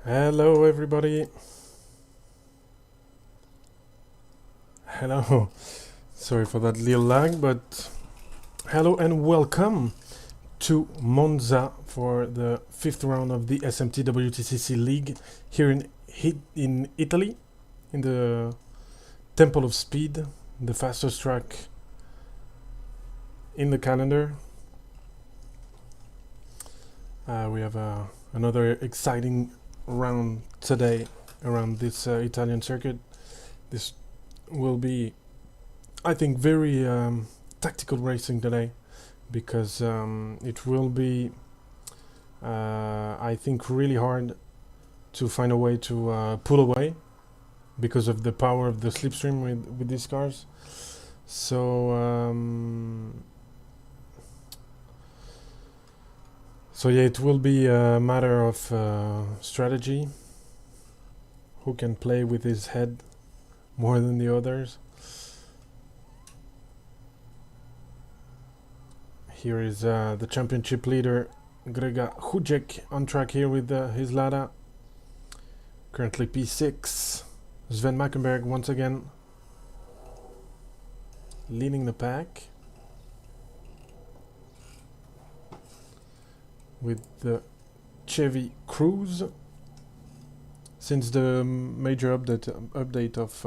Hello everybody. Hello. Sorry for that little lag, but hello and welcome to Monza for the 5th round of the SMT WTCC League here in Italy, in the Temple of Speed, the fastest track in the calendar. We have another exciting round today around this Italian circuit. This will be, I think, very tactical racing today, because it will be, I think, really hard to find a way to pull away because of the power of the slipstream with these cars. So yeah, it will be a matter of strategy. Who can play with his head more than the others? Here is the championship leader Grega Hujek on track here with his Lada. Currently P6. Sven Mackenberg once again leading the pack with the Chevy Cruze. Since the major update of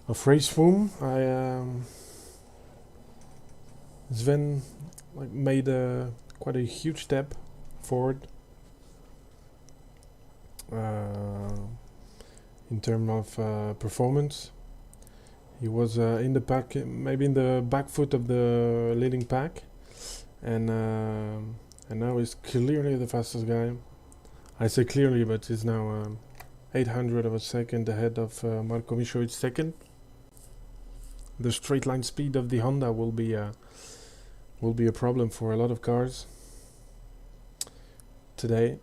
Racefoom, Sven made quite a huge step forward in terms of performance. He was in the pack, maybe in the back foot of the leading pack, and now he's clearly the fastest guy. I say clearly, but he's now 800 of a second ahead of Marko Mišović second. The straight line speed of the Honda will be a problem for a lot of cars today.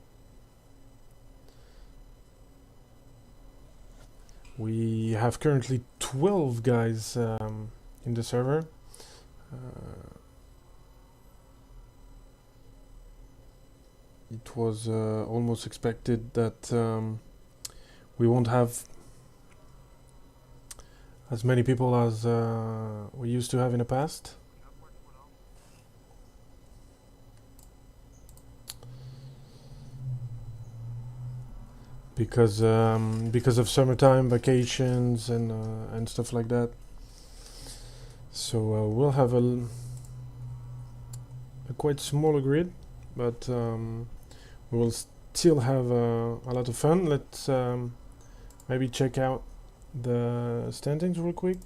We have currently 12 guys in the server. It was almost expected that we won't have as many people as we used to have in the past. Because of summertime vacations and stuff like that. So we'll have a quite smaller grid, but we will still have a lot of fun. Let's maybe check out the standings real quick.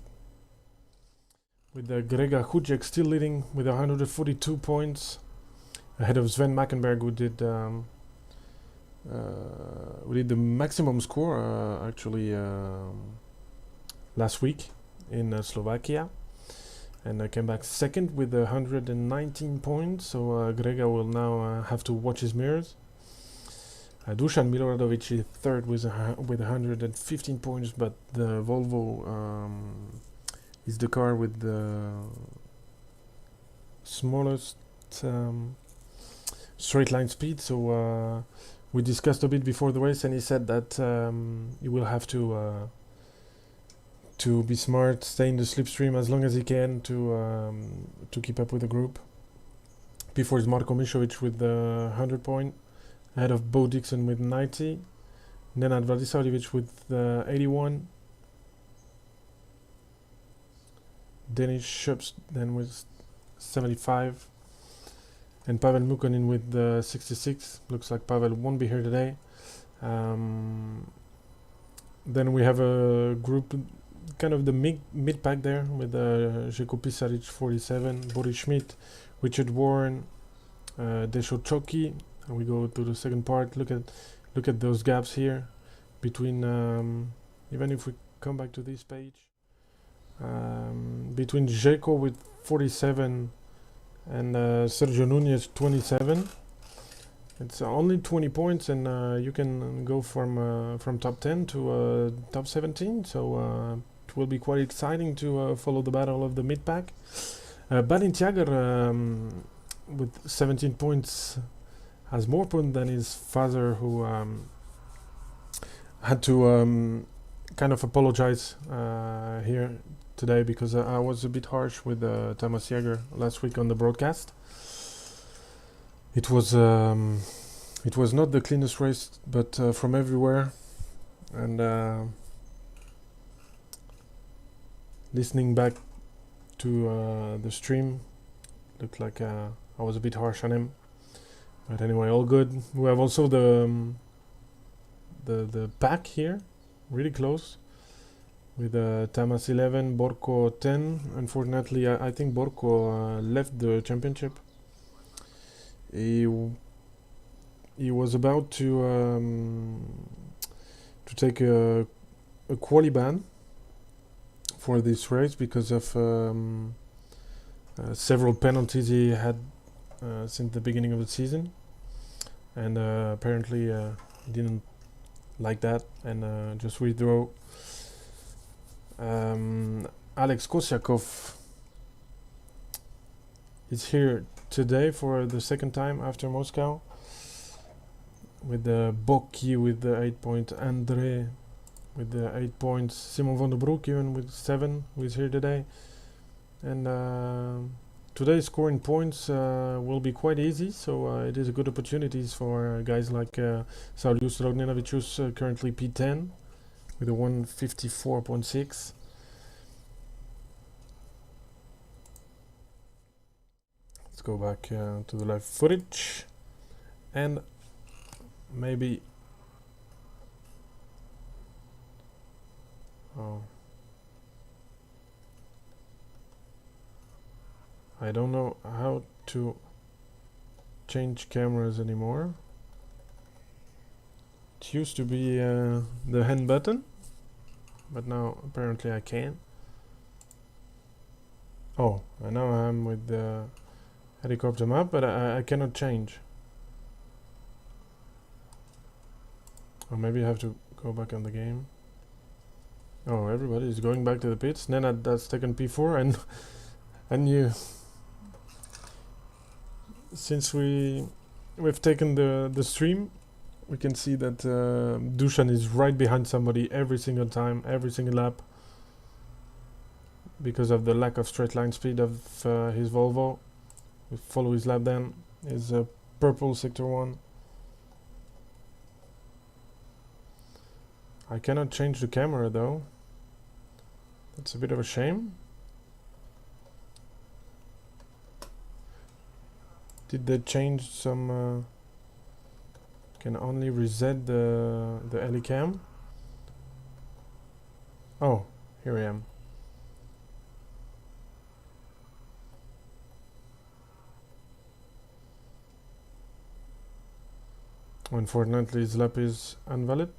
With Grega Hujek still leading with 142 points, ahead of Sven Mackenberg, who did the maximum score actually last week in Slovakia, and came back second with 119 points. So Grega will now have to watch his mirrors. Dusan Miloradovic is third with 115 points, but the Volvo is the car with the smallest straight line speed. So we discussed a bit before the race, and he said that he will have to be smart, stay in the slipstream as long as he can to keep up with the group. Before is Marko Mišović with 100 points, ahead of Bo Dixon with 90, Nenad Vladisavljević with 81, Denis Šups then with 75, and Pavel Mukonin with 66. Looks like Pavel won't be here today. Then we have a group, kind of the mid pack there, with Željko Pisaric 47, Boris Schmidt, Richard Warren, Desho Choki. And we go to the second part. Look at those gaps here between. Even if we come back to this page, between Željko with 47 and Sergio Nunez 27. It's only 20 points, and you can go from top 10 to top 17. So it will be quite exciting to follow the battle of the mid pack. Balint Jager with 17 points has more points than his father, who had to kind of apologize here today, because I was a bit harsh with Thomas Jager last week on the broadcast. It was not the cleanest race, but from everywhere, and listening back to the stream, looked like I was a bit harsh on him. But anyway, all good. We have also the pack here, really close, with Tamas 11, Borko 10. Unfortunately, I think Borko left the championship. He was about to take a quali ban for this race because of several penalties he had since the beginning of the season, and apparently didn't like that and just withdrew. Alex Kosyakov is here today for the second time after Moscow, with the Bocchi with the 8 points, Andre with the 8 points, Simon van der Broek even with 7, who is here today. And today's scoring points will be quite easy, so it is a good opportunities for guys like Saulius Rognenavicius, currently P10 with a 154.6. Let's go back to the live footage, and maybe I don't know how to change cameras anymore. It used to be the hand button, but now apparently I can't. Oh, and now I'm with the helicopter map, but I cannot change. Or maybe I have to go back on the game. Oh, everybody is going back to the pits. Nenad that's taken P4, and you, since we've taken the stream, we can see that Dushan is right behind somebody every single time, every single lap, because of the lack of straight line speed of his Volvo. We follow his lap then. Is purple sector 1. I cannot change the camera though. That's a bit of a shame. Did they change some... can only reset the Helicam? Oh, here I am. Unfortunately, his lap is invalid.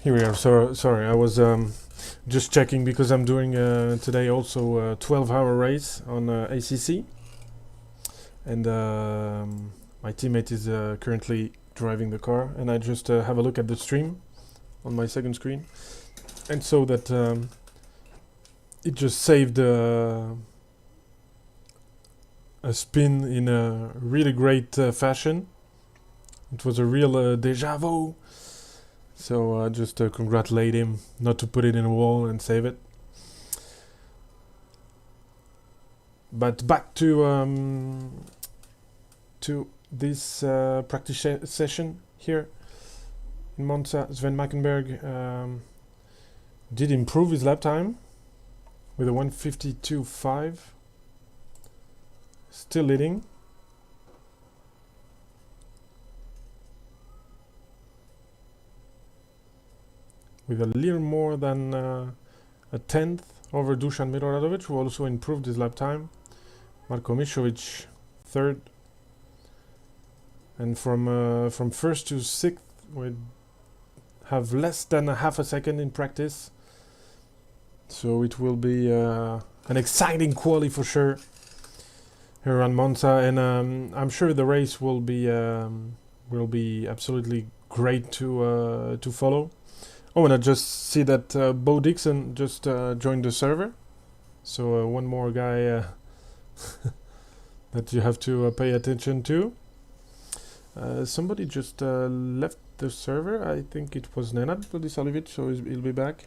Here we are. So sorry, I was just checking because I'm doing today also a 12-hour race on ACC, and my teammate is currently driving the car, and I just have a look at the stream on my second screen, and so that it just saved a spin in a really great fashion. It was a real deja vu. So just congratulate him not to put it in a wall and save it. But back to this practice session here in Monza. Sven Mackenberg did improve his lap time with a 1:52.5, still leading. With a little more than a tenth over Dusan Miloradovic, who also improved his lap time. Marko Mišović third, and from first to sixth we have less than a half a second in practice. So it will be an exciting quali for sure here on Monza, and I'm sure the race will be absolutely great to follow. Oh, and I just see that Bo Dixon just joined the server. So one more guy that you have to pay attention to. Somebody just left the server. I think it was Nenad Vladisavljevic, so he'll be back.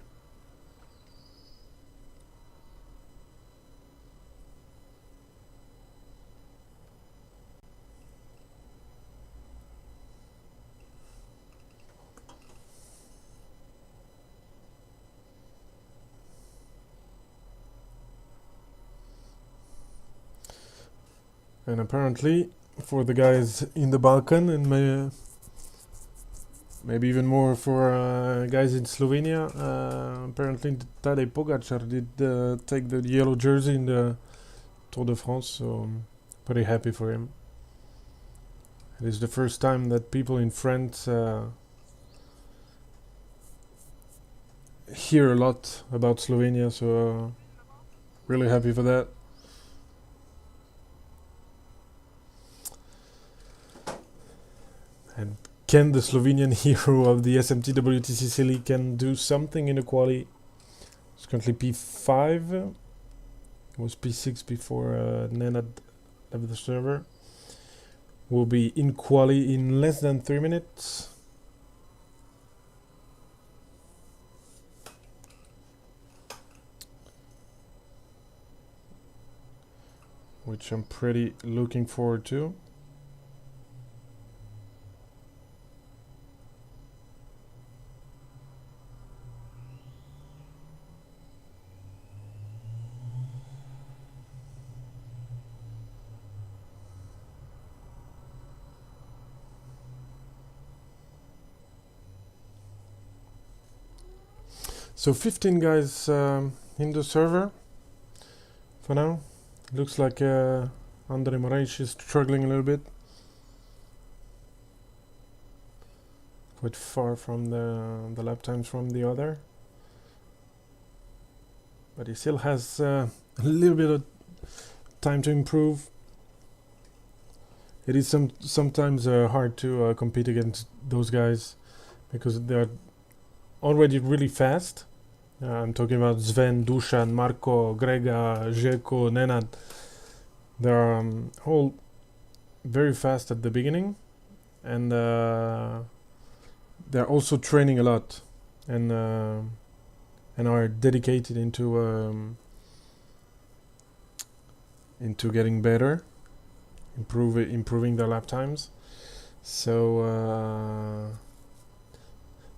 And apparently, for the guys in the Balkan, and maybe even more for guys in Slovenia, apparently Tadej Pogačar did take the yellow jersey in the Tour de France, so I'm pretty happy for him. It is the first time that people in France hear a lot about Slovenia, so really happy for that. And can the Slovenian hero of the SMT WTCC League can do something in the quali? It's currently P5. It was P6 before Nenad left the server. Will be in quali in less than 3 minutes. which I'm pretty looking forward to. So 15 guys in the server for now. Looks like Andre Moraes is struggling a little bit. Quite far from the lap times from the other. But he still has a little bit of time to improve. It is sometimes hard to compete against those guys because they're already really fast. I'm talking about Sven, Dusan, Marco, Grega, Željko, Nenad. They're all very fast at the beginning, and they're also training a lot, and are dedicated into getting better, improving their lap times. So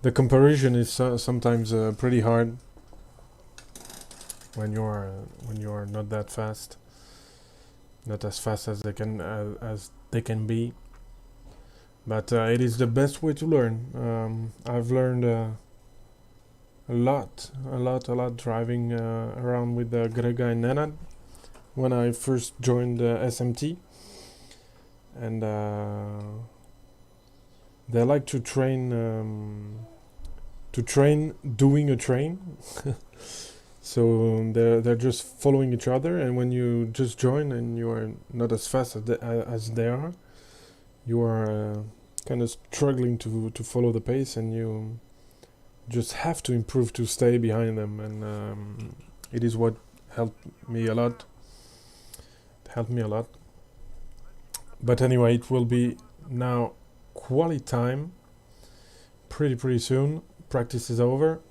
the comparison is sometimes pretty hard when you're not that fast, not as fast as they can be. But it is the best way to learn. I've learned a lot driving around with Grega and Nenad when I first joined SMT, and they like to train doing a train. So they're just following each other, and when you just join and you are not as fast as they are, you are kind of struggling to follow the pace, and you just have to improve to stay behind them, and it is what helped me a lot. But anyway, it will be now quali time pretty soon. Practice is over.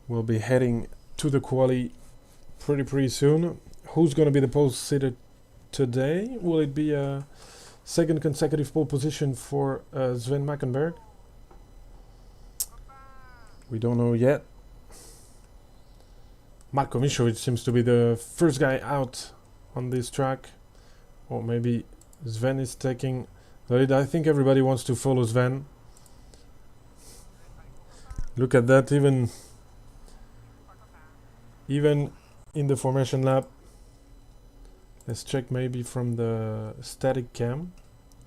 We'll be heading to the quali pretty soon. Who's going to be the pole sitter today? Will it be a second consecutive pole position for Sven Mackenberg? We don't know yet. Marko Mišović seems to be the first guy out on this track. Or maybe Sven is taking the lead. I think everybody wants to follow Sven. Look at that, even in the formation lap. Let's check maybe from the static cam.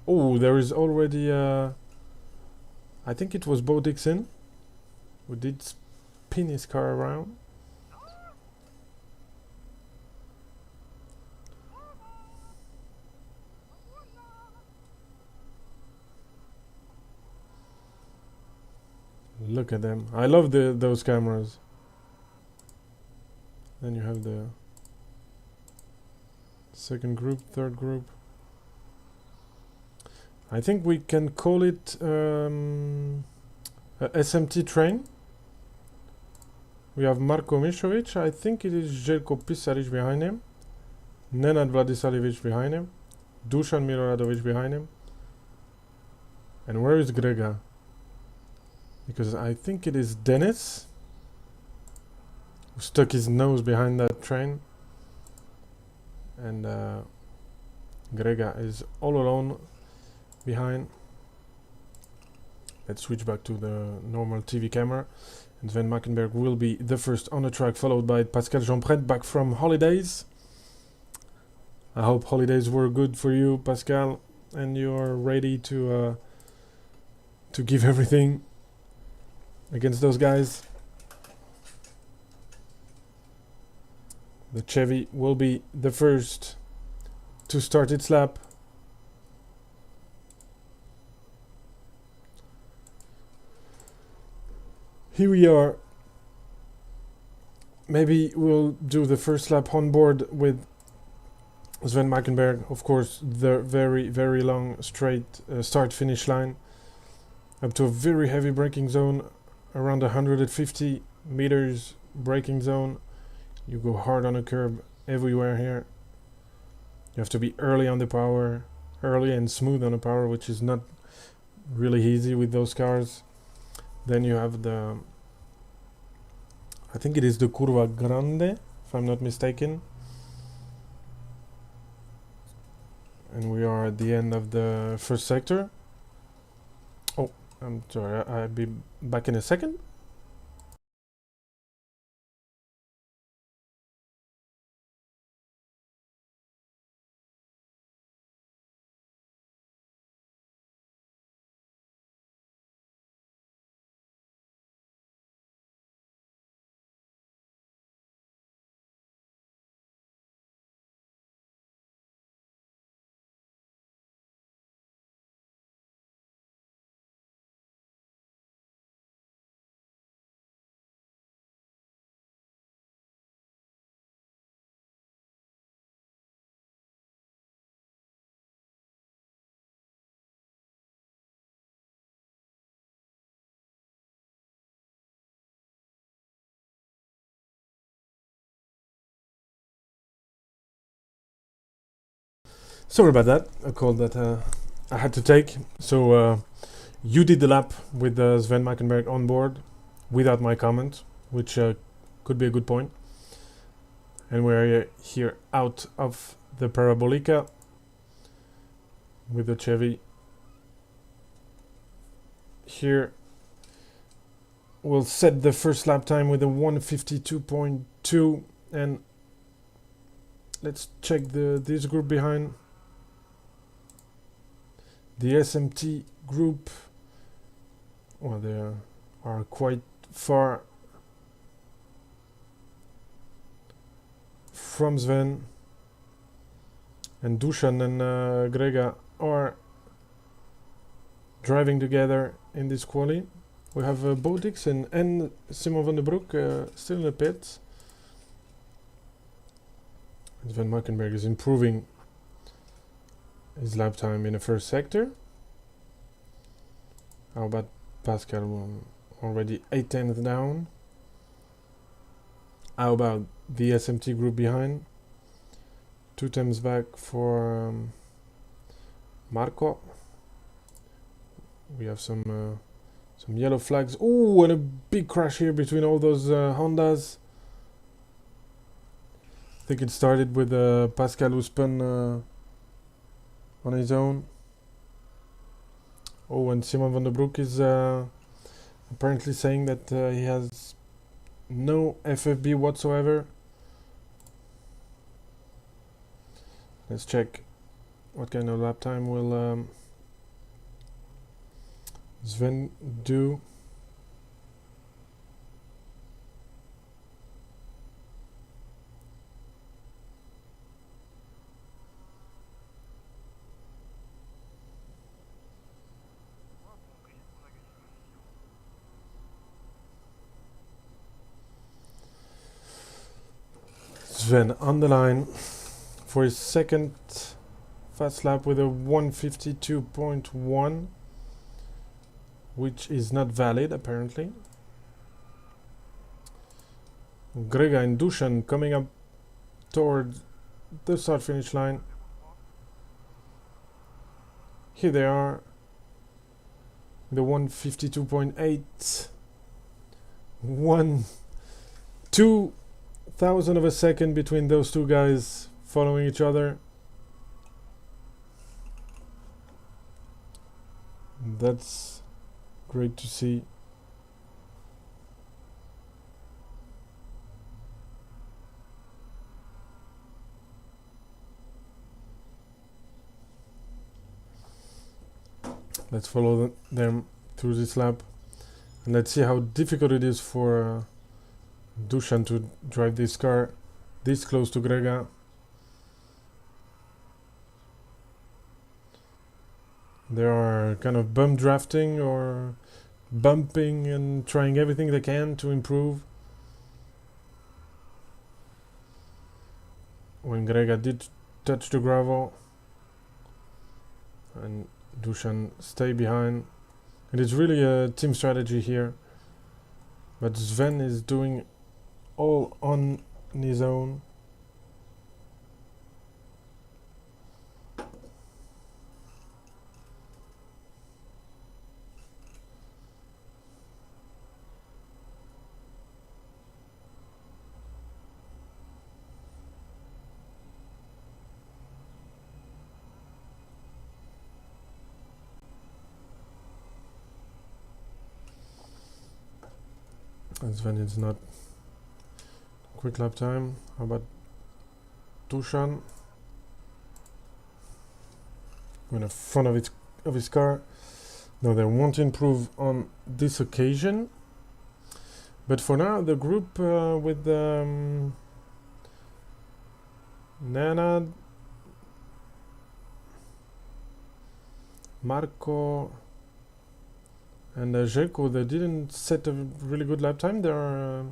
Oh, there is already I think it was Bo Dixon who did spin his car around. Look at them. I love those cameras. Then you have the second group, third group. I think we can call it a SMT train. We have Marko Mišović. I think it is Željko Pisaric behind him. Nenad Vladisavljević behind him. Dusan Miloradovic behind him. And where is Grega? Because I think it is Dennis who stuck his nose behind that train, and Grega is all alone behind. Let's switch back to the normal TV camera, and Sven Mackenberg will be the first on the track, followed by Pascal Jeanpret back from holidays. I hope holidays were good for you, Pascal, and you are ready to give everything against those guys. The Chevy will be the first to start its lap. Here we are. Maybe we'll do the first lap on board with Sven Mackenberg. Of course, the very long straight start-finish line up to a very heavy braking zone, around 150 meters braking zone. You go hard on a curb everywhere here. You have to be early on the power, early and smooth on the power, which is not really easy with those cars. Then you have the, I think it is the Curva Grande, if I'm not mistaken. And we are at the end of the first sector. Oh, I'm sorry, I'll be back in a second. Sorry about that, a call that I had to take. So you did the lap with Sven Mackenberg on board without my comment, which could be a good point. And we're here out of the Parabolica with the Chevy. Here we'll set the first lap time with a 1:52.2, and let's check this group behind. The SMT group, well, they are quite far from Sven, and Dusan and Grega are driving together in this quali. We have Bodix and Simon van der Broek still in the pits. Sven Mackenberg is improving his lap time in the first sector. How about Pascal? Already 8 tenths down. How about the SMT group behind? 2 tenths back for Marco. We have some yellow flags. Oh, and a big crash here between all those Hondas. I think it started with Pascal who spun on his own. Oh, and Simon van der Broek is apparently saying that he has no FFB whatsoever. Let's check what kind of lap time will Sven do. Sven on the line for his second fast lap with a 1:52.1, which is not valid apparently. Grega and Dusan coming up toward the start finish line. Here they are, the 1:52.8, 2,000 of a second between those two guys following each other. That's great to see. Let's follow them through this lap, and let's see how difficult it is for Dusan to drive this car this close to Grega. They are kind of bump drafting or bumping and trying everything they can to improve. When Grega did touch the gravel, and Dusan stay behind. It is really a team strategy here, but Sven is doing all on his own. And Sven is not quick lap time. How about Dushan? In the front of his car. No, they won't improve on this occasion. But for now, the group with Nana, Marco, and Željko, they didn't set a really good lap time. They are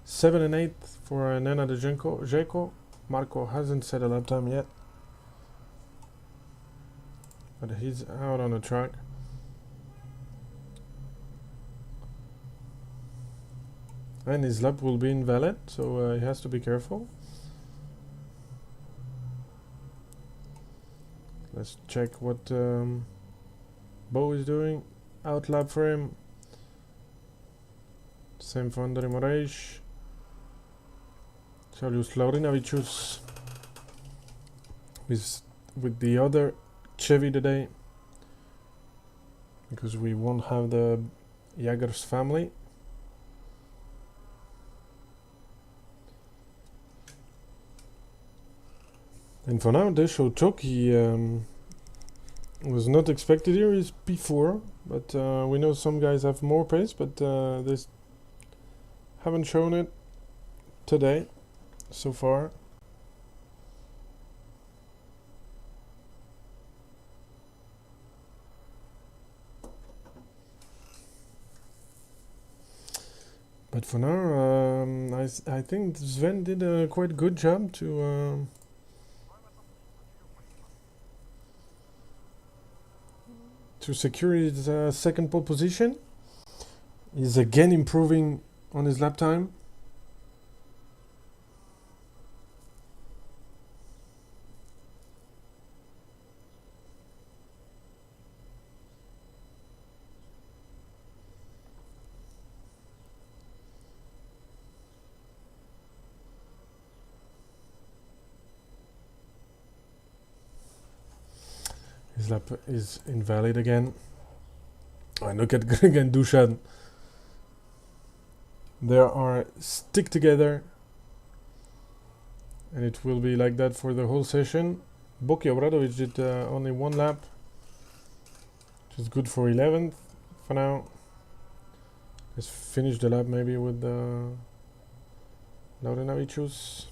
7 and 8 for Nana and Željko. Marco hasn't set a lap time yet, but he's out on the track. And his lap will be invalid, so he has to be careful. Let's check what Bo is doing. Out lap for him. Same for André Moraes. Charlius Laurinavicius with the other Chevy today, because we won't have the Jaggers family. And for now, Desho Choki was not expected here. He's P4, but we know some guys have more pace, but they haven't shown it today so far. But for now, I think Sven did a quite good job to secure his second pole position. He's again improving on his lap time. His lap is invalid again. Oh, and look at again Dushan. They are stick together, and it will be like that for the whole session. Boki Obradovic did only one lap, which is good for 11th for now. Let's finish the lap maybe with Laurinavicius.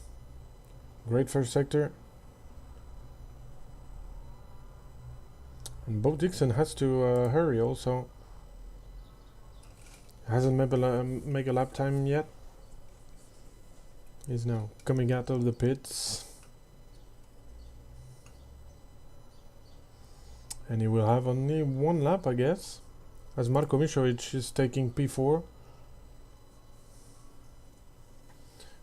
Great first sector. And Bo Dixon has to hurry also. Hasn't made a lap time yet. He's now coming out of the pits. And he will have only one lap, I guess, as Marko Mišović is taking P4.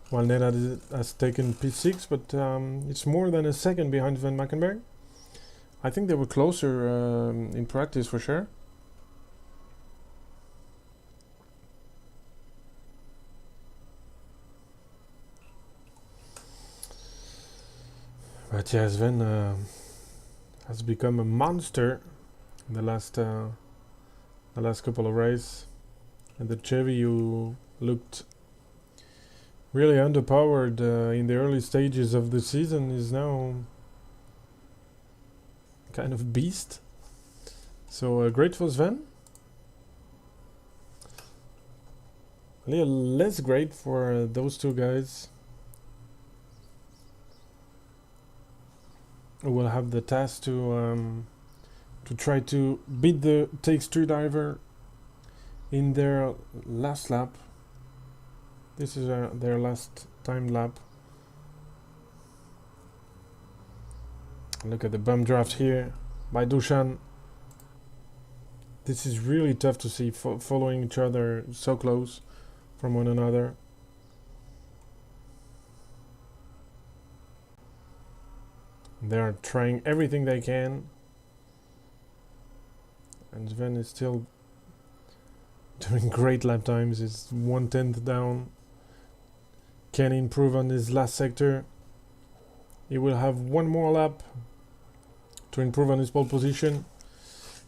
While Nenad has taken P6, but it's more than a second behind Van Mackenberg. I think they were closer in practice for sure. But yeah, Sven has become a monster in the last couple of races. And the Chevy, who looked really underpowered in the early stages of the season, is now kind of beast. So great for Sven. A little less great for those two guys, who will have the task to try to beat the Takes-Two driver in their last lap. This is their last time lap. Look at the bum draft here by Dushan. This is really tough to see, following each other so close from one another. They are trying everything they can, and Sven is still doing great lap times. He's 1/10 down. Can improve on his last sector. He will have one more lap to improve on his pole position.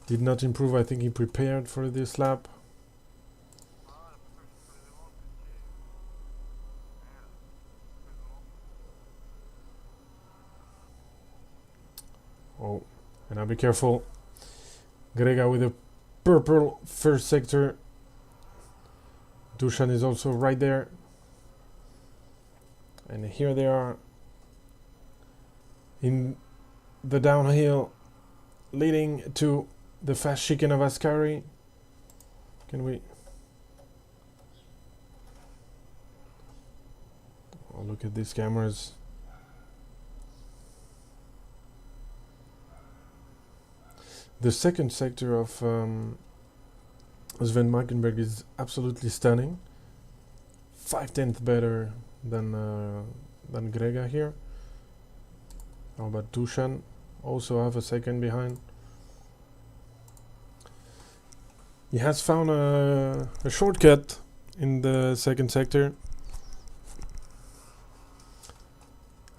Did not improve. I think he prepared for this lap. Oh, and now be careful. Grega with a purple first sector. Dushan is also right there. And here they are in the downhill leading to the fast chicane of Ascari. Can we... Oh, look at these cameras. The second sector of Sven Markenberg is absolutely stunning. 5/10 better than Grega here. How about Dushan? Also have a second behind. He has found a shortcut in the second sector.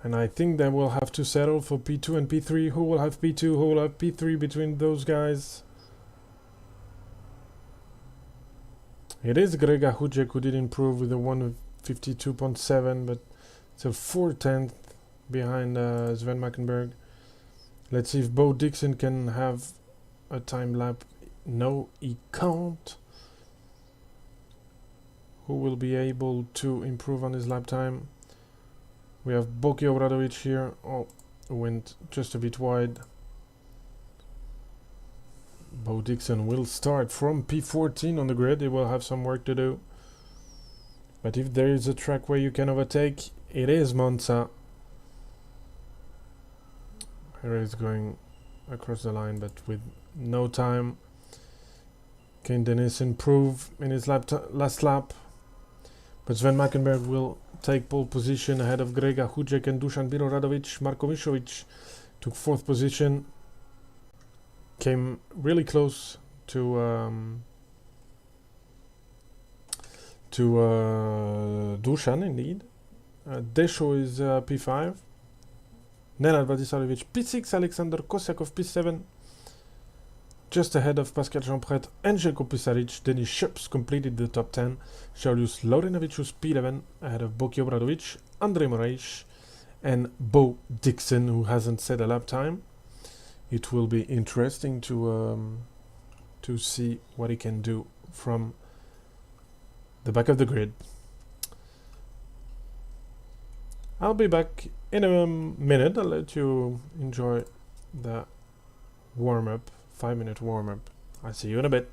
And I think they will have to settle for P2 and P3. Who will have P2? Who will have P3 between those guys? It is Grega Hujek who did improve with a 152.7, but it's a 4/10 behind Sven Mackenberg. Let's see if Bo Dixon can have a time lap. No, he can't. Who will be able to improve on his lap time? We have Boki Obradovic here. Oh, went just a bit wide. Bo Dixon will start from P14 on the grid. He will have some work to do. But if there is a track where you can overtake, it is Monza. Here is going across the line, but with no time. Can Dennis improve in his last lap? But Sven Mackenberg will take pole position ahead of Grega Hujek and Dusan Biloradovic. Marko Mišović took 4th position. Came really close to Dusan indeed. Desho is P5. Nenad Vladislavic P6. Alexander Kosakov P7. Just ahead of Pascal Jeanpret and Jelko Pisaric. Denis Schups completed the top 10. Julius Laurenovicius P11 ahead of Boki Obradovic, Andrei Moraes, and Bo Dixon, who hasn't set a lap time. It will be interesting to see what he can do from the back of the grid. I'll be back in a minute. I'll let you enjoy the warm-up, 5-minute warm-up. I'll see you in a bit.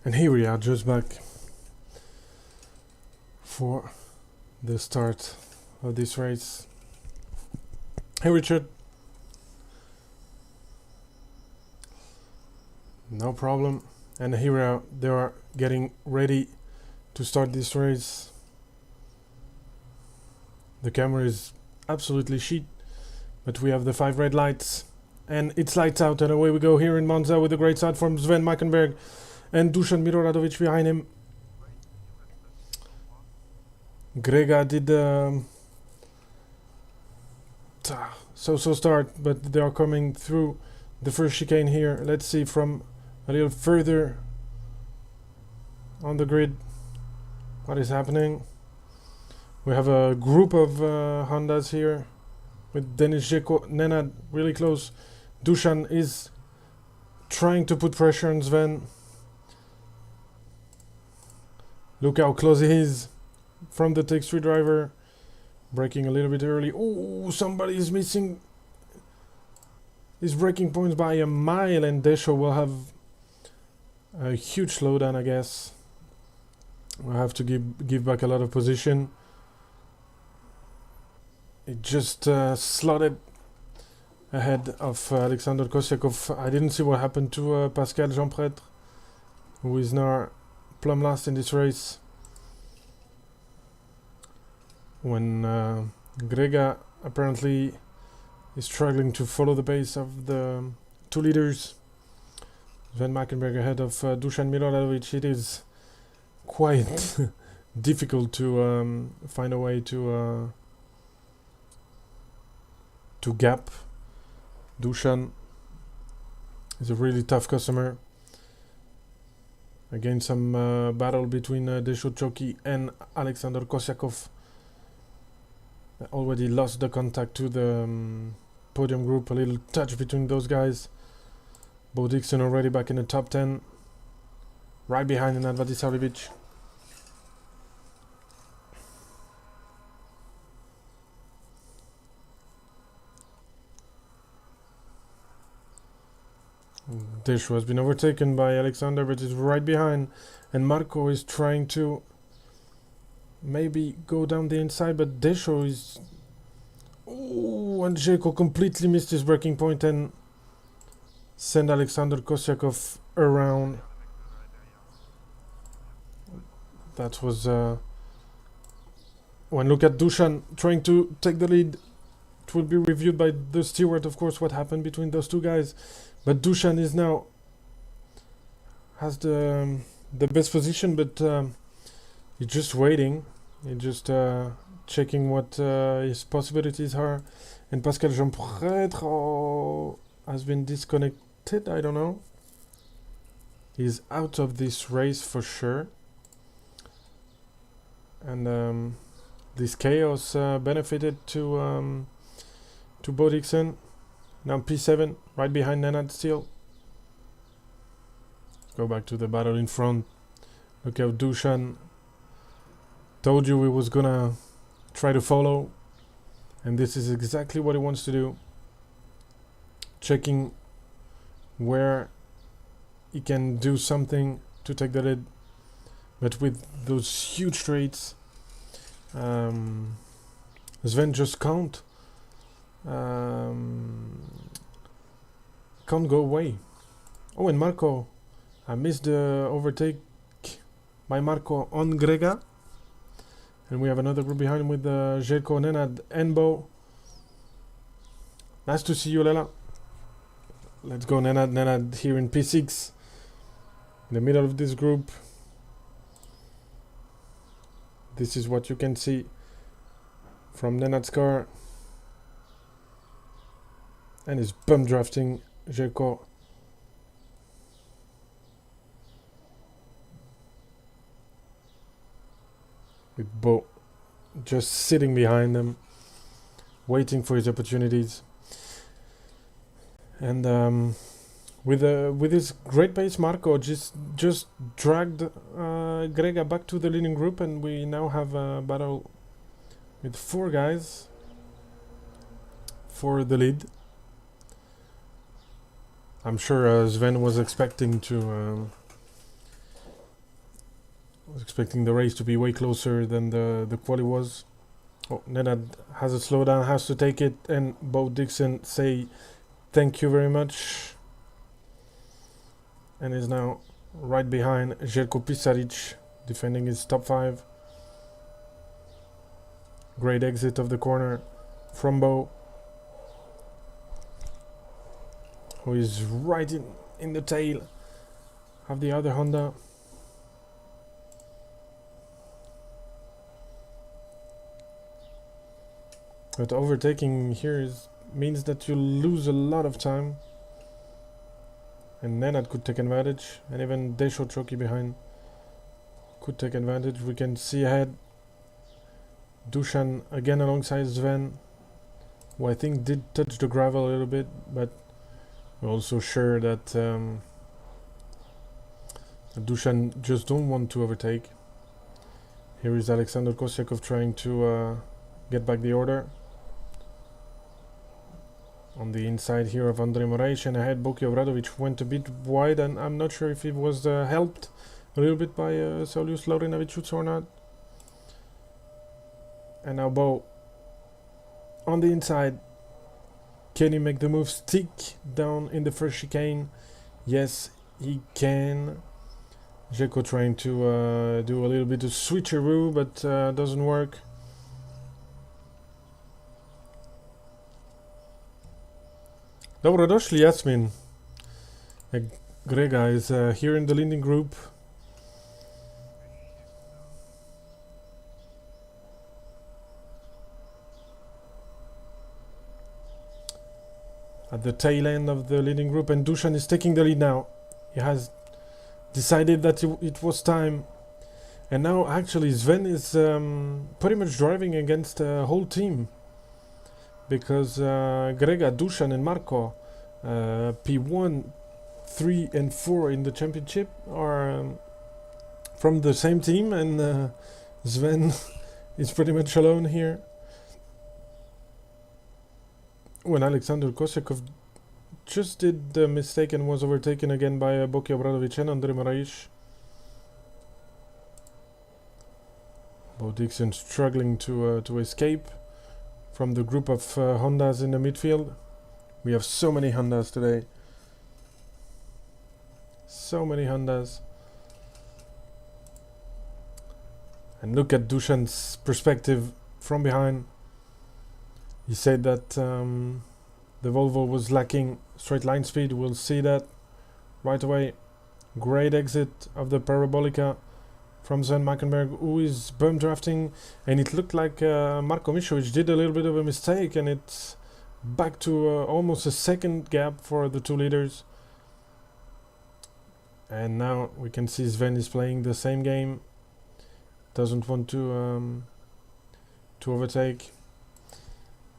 And here we are, just back for the start of this race. Hey Richard. No problem. And here we are, they are getting ready to start this race. The camera is absolutely shit, but we have the 5 red lights. And it's lights out, and away we go here in Monza with a great start from Sven Meikenberg and Dusan Miroradovic behind him. Grega did so-so start, but they are coming through the first chicane here. Let's see from a little further on the grid what is happening. We have a group of Hondas here with Denis Jeko, Nenad really close. Dusan is trying to put pressure on Sven. Look how close he is from the Take 3 driver. Braking a little bit early. Oh, somebody is missing his braking points by a mile, and Desho will have a huge slowdown, I guess. We'll have to give back a lot of position. It just slotted ahead of Alexander Kosyakov. I didn't see what happened to Pascal Jeanpretre, who is now plumb last in this race. When Grega apparently is struggling to follow the pace of the 2 leaders. Sven Meikenberg ahead of Dusan Miroradovic. It is quite difficult to find a way to gap. Dusan is a really tough customer. Again, some battle between Desho Choki and Alexander Kosyakov. Already lost the contact to the podium group. A little touch between those guys. Bo Dixon already back in the top 10. Right behind Nenad Vadisavljevic. Desho has been overtaken by Alexander, but is right behind. And Marco is trying to maybe go down the inside, but Desho is... Oh, and Jeko completely missed his braking point and sent Alexander Kosyakov around. That was... When look at Dusan trying to take the lead. It will be reviewed by the steward, of course, what happened between those two guys. But Dusan is now... has the best position, but he's just waiting. He's just checking what his possibilities are. And Pascal Jeanpretre has been disconnected, I don't know. He's out of this race for sure. And this chaos benefited to Bo Dixon. Now P7, right behind Nenad still. Go back to the battle in front. Look how Dusan told you he was gonna try to follow. And this is exactly what he wants to do. Checking where he can do something to take the lead. But with those huge straights, Sven just can't go away. Oh, and Marco, I missed the overtake by Marco on Grega. And we have another group behind him with Jelko, Nenad, and Bo. Nice to see you, Lela. Let's go, Nenad. Nenad here in P6. In the middle of this group. This is what you can see from Nenad's car. And he's bump drafting Jelko. With Bo just sitting behind them, waiting for his opportunities. And with his great pace, Marco just dragged Grega back to the leading group, and we now have a battle with 4 guys for the lead. I'm sure Sven was expecting to was expecting the race to be way closer than the quali was. Oh, Nenad has a slowdown, has to take it, and Bo Dixon say thank you very much. And is now right behind Jelko Pisaric, defending his top 5. Great exit of the corner from Bo, who is right in the tail of the other Honda. But overtaking here means that you lose a lot of time. And Nenad could take advantage, and even Desho Choki behind could take advantage. We can see ahead Dushan again alongside Sven, who I think did touch the gravel a little bit, but we're also sure that Dushan just don't want to overtake. Here is Alexander Kosyakov trying to get back the order. On the inside here of Andrei Moraes, and ahead Boki Obradovic went a bit wide, and I'm not sure if he was helped a little bit by Saulius Laurinavičius or not. And now Bo on the inside. Can he make the move stick down in the first chicane? Yes, he can. Jelko trying to do a little bit of switcheroo, but doesn't work. Dobrodošli, Jasmin. Grega is here in the leading group. At the tail end of the leading group, and Dushan is taking the lead now. He has decided that it was time. And now actually Sven is pretty much driving against the whole team. Because Grega, Dushan and Marco, P1, 3 and 4 in the championship are from the same team, and Sven is pretty much alone here. When Alexander Kosyakov just did the mistake and was overtaken again by Boki Obradovic and Andrei Moraes. Bo Dixon struggling to escape from the group of Hondas in the midfield. We have so many Hondas today. So many Hondas. And look at Dushan's perspective from behind. He said that the Volvo was lacking straight line speed. We'll see that right away. Great exit of the Parabolica from Sven Mackenberg, who is bump drafting, and it looked like Marko Mišović did a little bit of a mistake, and it's back to almost a second gap for the two leaders. And now we can see Sven is playing the same game. Doesn't want to overtake.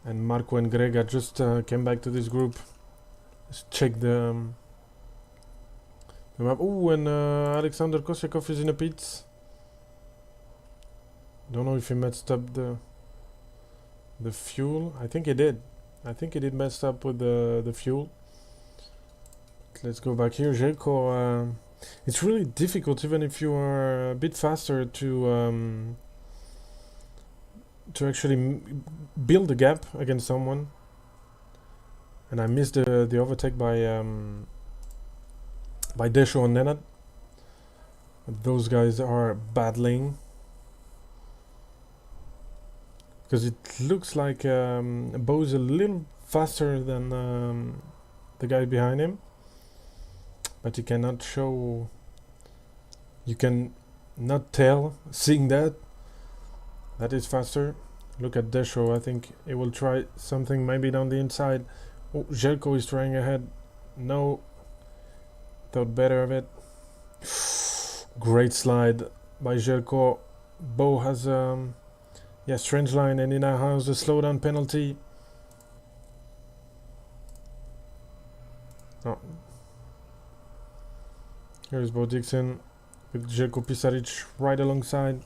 And Marco and Grega just came back to this group. Let's check the map. Oh, and Alexander Kosyakov is in the pits. Don't know if he messed up the fuel. I think he did. I think he did mess up with the fuel. Let's go back here. Jelko, it's really difficult, even if you are a bit faster, to actually build a gap against someone. And I missed the overtake by Desho and Nenad. Those guys are battling, because it looks like Bo is a little faster than the guy behind him, but you cannot show. You can not tell, seeing that is faster. Look at Desho. I think he will try something maybe down the inside. Oh, Jelko is trying ahead. No, thought better of it. Great slide by Jelko. Bo has strange line, and he now has a slowdown penalty. Oh. Here's Bo Dixon with Jelko Pisaric right alongside.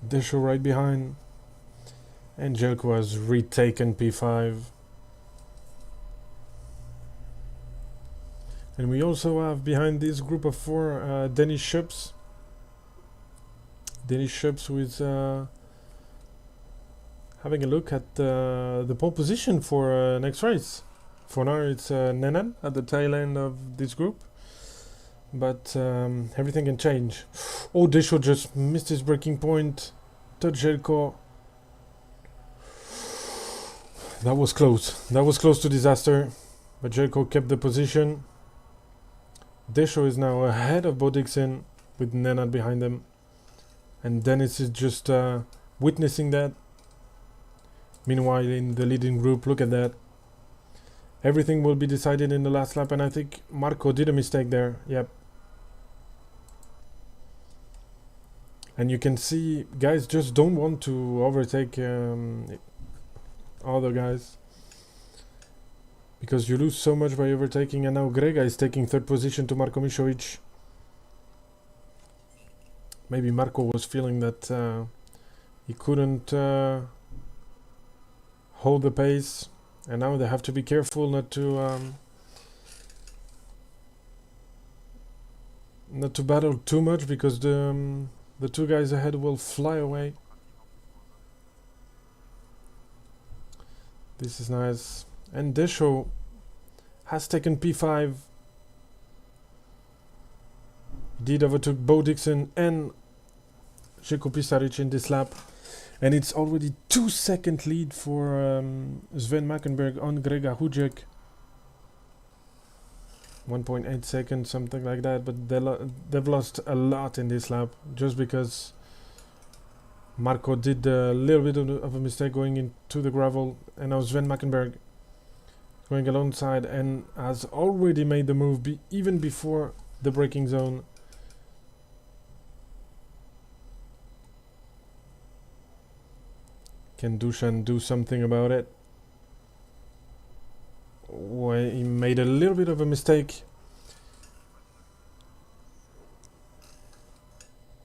Desho right behind. And Jelko has retaken P5. And we also have behind this group of four Dennis Schups. Dennis Schupps, who is having a look at the pole position for next race. For now, it's Nenad at the tail end of this group, but everything can change. Oh, Desho just missed his braking point. Touch Jelko. That was close. That was close to disaster, but Jelko kept the position. Desho is now ahead of Bo Dixon with Nenad behind them, and Dennis is just witnessing that. Meanwhile, in the leading group, look at that. Everything will be decided in the last lap, and I think Marco did a mistake there. Yep. And you can see guys just don't want to overtake other guys, because you lose so much by overtaking. And now Grega is taking third position to Marko Mišović. Maybe Marco was feeling that he couldn't hold the pace, and now they have to be careful not to battle too much, because the two guys ahead will fly away. This is nice. And Desho has taken P5. He did overtook Bo Dixon and Željko Pisaric in this lap. And it's already 2-second lead for Sven Mackenberg on Grega Hujek. 1.8 seconds, something like that. But they've lost a lot in this lap, just because Marco did a little bit of a mistake going into the gravel. And now Sven Mackenberg going alongside and has already made the move even before the braking zone. Can Dusan do something about it? Well, he made a little bit of a mistake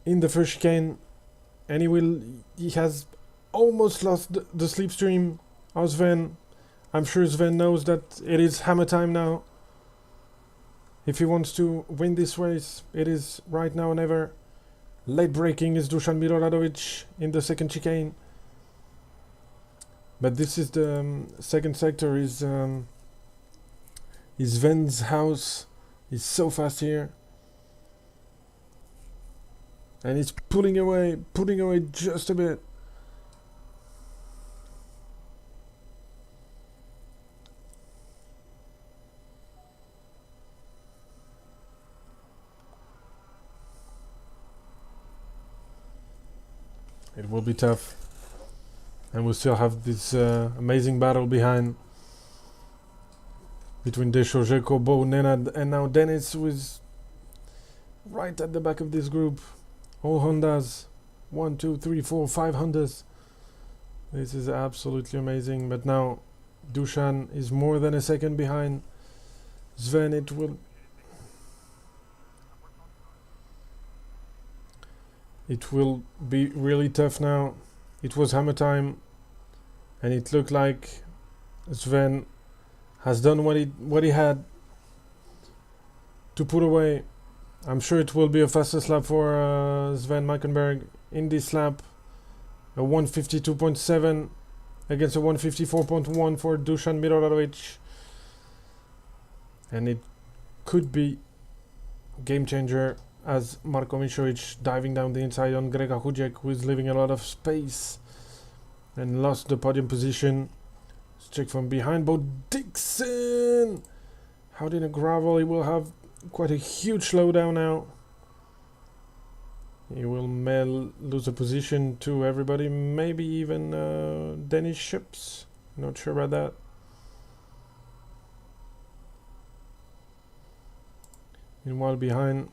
in the first chicane, and he has almost lost the slipstream of Sven. I'm sure Sven knows that it is hammer time now. If he wants to win this race, it is right now or never. Late braking is Dusan Miloradovic in the second chicane. But this is the second sector, is Sven's house. He's so fast here. And he's pulling away just a bit. It will be tough. And we'll still have this amazing battle behind, between Desho, Željko, Bo, Nenad, and now Dennis, who is right at the back of this group. All Hondas. 1, 2, 3, 4, 5 Hondas. This is absolutely amazing. But now Dusan is more than a second behind Sven. It will be really tough now. It was hammer time, and it looked like Sven has done what he had to put away. I'm sure it will be a fastest lap for Sven Mackenberg in this lap. A 152.7 against a 154.1 for Dusan Miloradovic. And it could be game changer, as Marko Mišović diving down the inside on Grega Hujek, who is leaving a lot of space and lost the podium position. Let's check from behind. Bo Dixon out in the gravel. He will have quite a huge slowdown now. He will lose a position to everybody, maybe even Dennis Schupps. Not sure about that. Meanwhile, behind,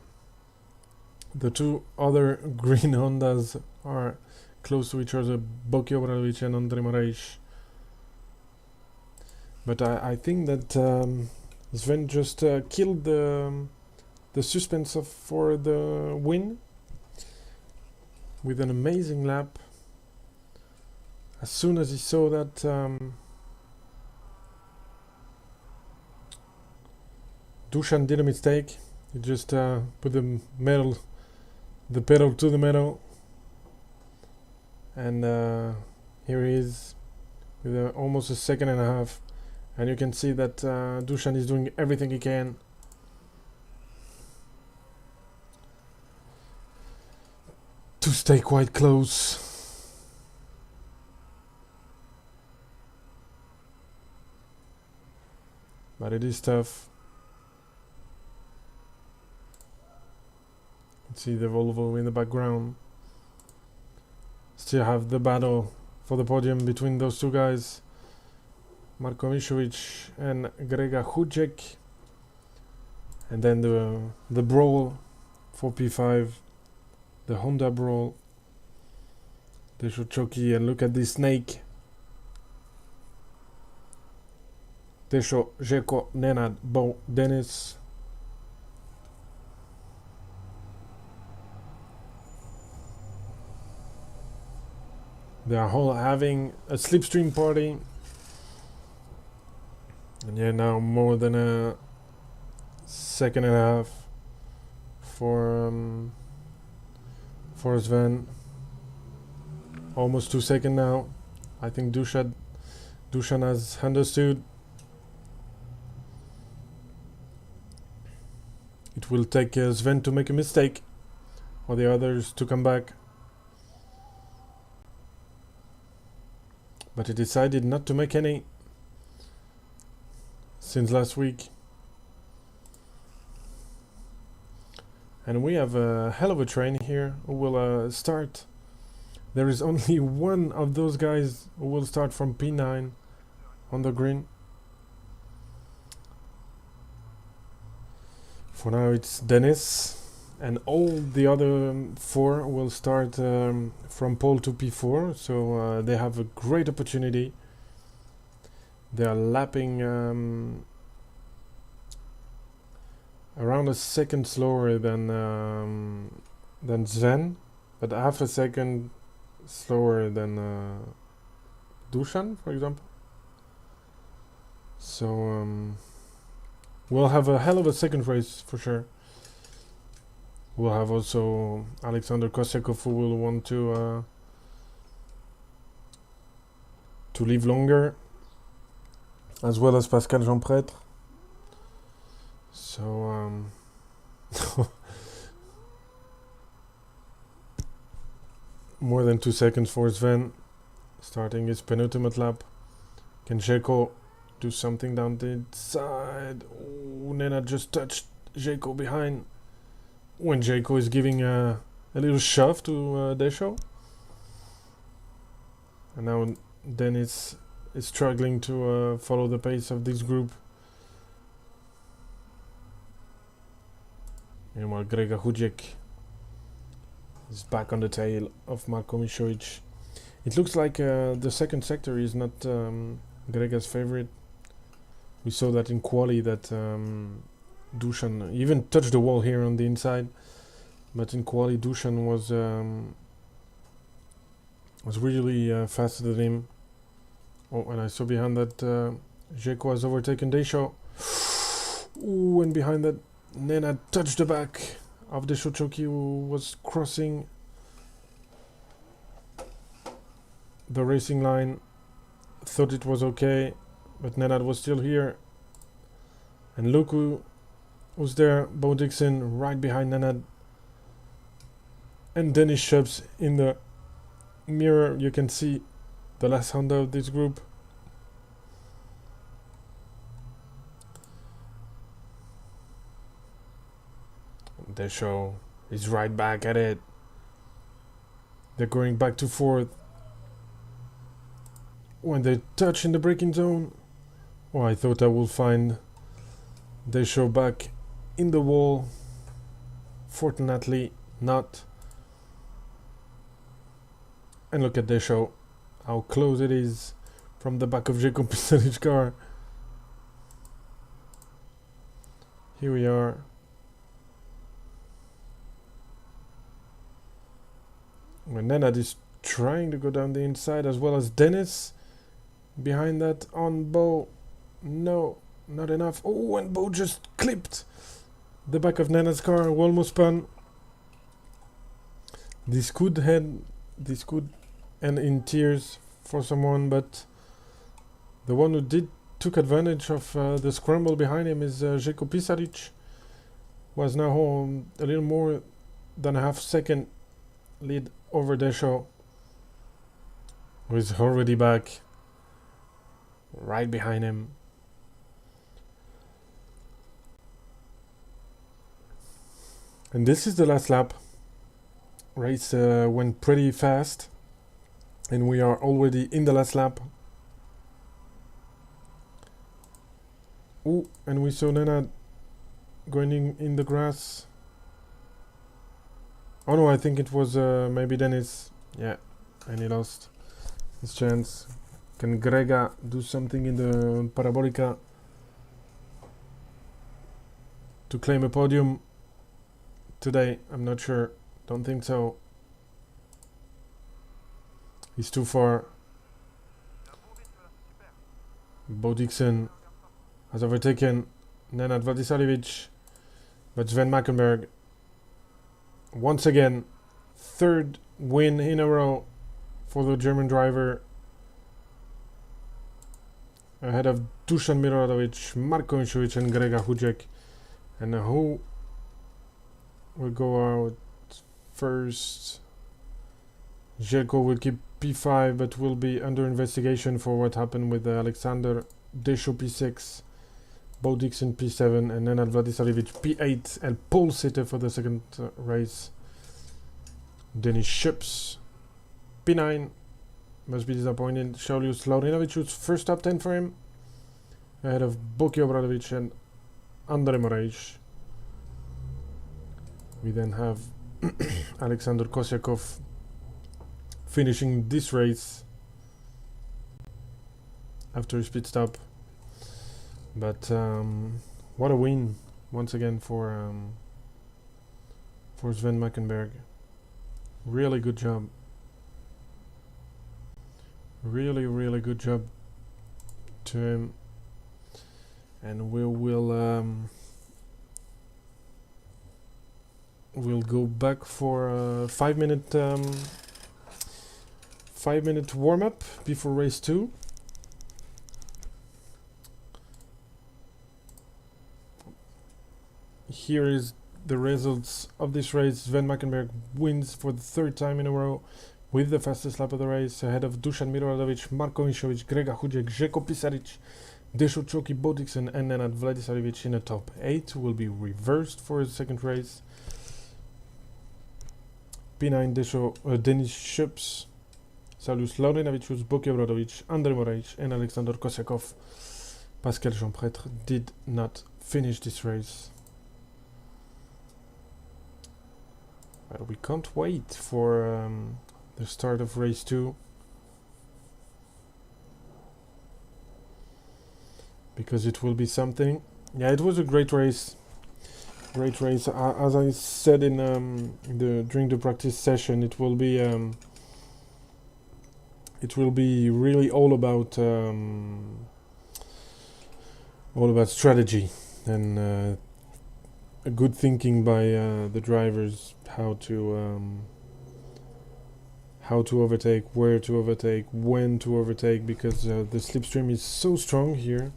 the two other green Hondas are close to each other, Boki Obradovic and Andre Moraes. But I think that Sven just killed the suspense for the win with an amazing lap. As soon as he saw that Dusan did a mistake, he just put the pedal to the metal and here he is with almost a second and a half, and you can see that Dusan is doing everything he can to stay quite close. But it is tough. You can see the Volvo in the background. Still have the battle for the podium between those two guys, Marko Mišović and Grega Hudjek. And then the brawl for P5, the Honda brawl. Desho Choki, and look at this snake. Desho, Željko, Nenad, Bo, Dennis. They are all having a Slipstream party. And yeah, now more than a second and a half for Sven. Almost 2 seconds now. I think Dusan has understood. It will take Sven to make a mistake, or the others to come back. But he decided not to make any since last week. And we have a hell of a train here who will start. There is only one of those guys who will start from P9 on the green. For now it's Dennis, and all the other 4 will start from pole to P4, so they have a great opportunity. They are lapping around a second slower than Sven, but half a second slower than Dusan, for example. So we'll have a hell of a second race for sure. We'll have also Alexander Kosyakov, who will want to leave longer, as well as Pascal Jean-Prêtre. So more than 2 seconds for Sven, starting his penultimate lap. Can Željko do something down the side? Oh, Nenad just touched Željko behind, when Željko is giving a little shove to Desho. And now Dennis is struggling to follow the pace of this group. Meanwhile, Grega Hudjek is back on the tail of Marko Mišović. It looks like the second sector is not Grega's favorite. We saw that in quali that Dusan even touched the wall here on the inside, but in quali Dusan was really faster than him. Oh, and I saw behind that Željko has overtaken Desho. Ooh, and behind that Nenad touched the back of Desho Choki, who was crossing the racing line. Thought it was okay, but Nenad was still here. And look who's there, Bo Dixon right behind Nenad. And Dennis Schubs in the mirror. You can see the last Honda of this group. Desho is right back at it. They're going back to fourth. When they touch in the braking zone, oh, I thought I would find Desho back in the wall. Fortunately not. And look at Desho, how close it is from the back of Željko Pisarić's car. Here we are. When Nenad is trying to go down the inside, as well as Dennis. Behind that on Bo. No, not enough. Oh, and Bo just clipped the back of Nenad's car, who almost spun. This could and in tears for someone, but the one who took advantage of the scramble behind him is Željko Pisaric, who has now a little more than a half second lead over Desho, who is already back right behind him. And this is the last lap. Race went pretty fast, and we are already in the last lap. Ooh, and we saw Nenad going in the grass. Oh no, I think it was maybe Dennis. Yeah, and he lost his chance. Can Grega do something in the Parabolica to claim a podium today? I'm not sure. Don't think so. He's too far. Bo Dixon has overtaken Nenad Vladisavljevic, but Sven Mackenberg, once again, third win in a row for the German driver, ahead of Dusan Miroradovic, Marko Inšović and Grega Hudžek. And who will go out first? Željko will keep P5, but will be under investigation for what happened with Alexander Desho P6, Bo Dixon P7, and Nenad Vladisavljevic P8, and pole sitter for the second race. Denis Schips P9, must be disappointed. Šaulius Laurinović's first top 10 for him, ahead of Boki Obradovic and Andre Moraes. We then have Alexander Kosyakov finishing this race after his pit stop. But what a win once again for Sven Mackenberg. Really good job. Really good job to him. And we'll go back for a 5-minute warm up before race 2. Here is the results of this race. Sven Mackenberg wins for the third time in a row with the fastest lap of the race, ahead of Dusan Miroradovic, Marko Inšović, Grega Hudžek, Željko Pisaric, Desho Čoki, Bo Dixon and Nenad Vladisavljevic in the top 8 will be reversed for the second race. P9 Denis Schips, Šaulius Laurinović, Boki Obradovic, Andre Moraes and Alexander Kosyakov. Pascal Jeanprêtre did not finish this race. But we can't wait for the start of race 2, because it will be something. Yeah, it was a great race. As I said during the practice session, it will be really all about strategy and a good thinking by the drivers, how to overtake, where to overtake, when to overtake, because the slipstream is so strong here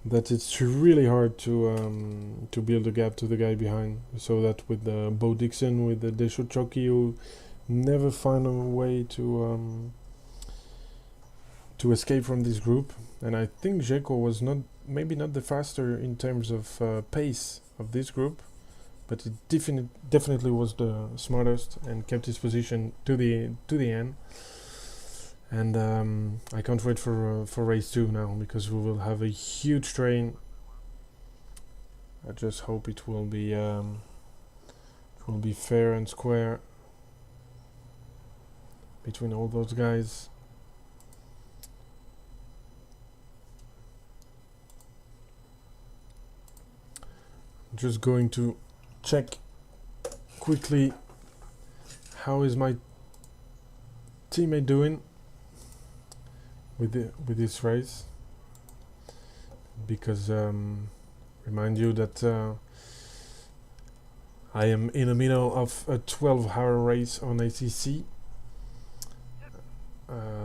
that it's really hard to build a gap to the guy behind. So that with Bo Dixon, with the Desho Čoki, who never find a way to escape from this group. And I think Željko was maybe not the faster in terms of pace of this group, but it definitely was the smartest and kept his position to the end. And I can't wait for race 2 now, because we will have a huge train. I just hope it will be fair and square between all those guys. Just going to check quickly how is my teammate doing with this race, because remind you that I am in the middle of a 12-hour race on ACC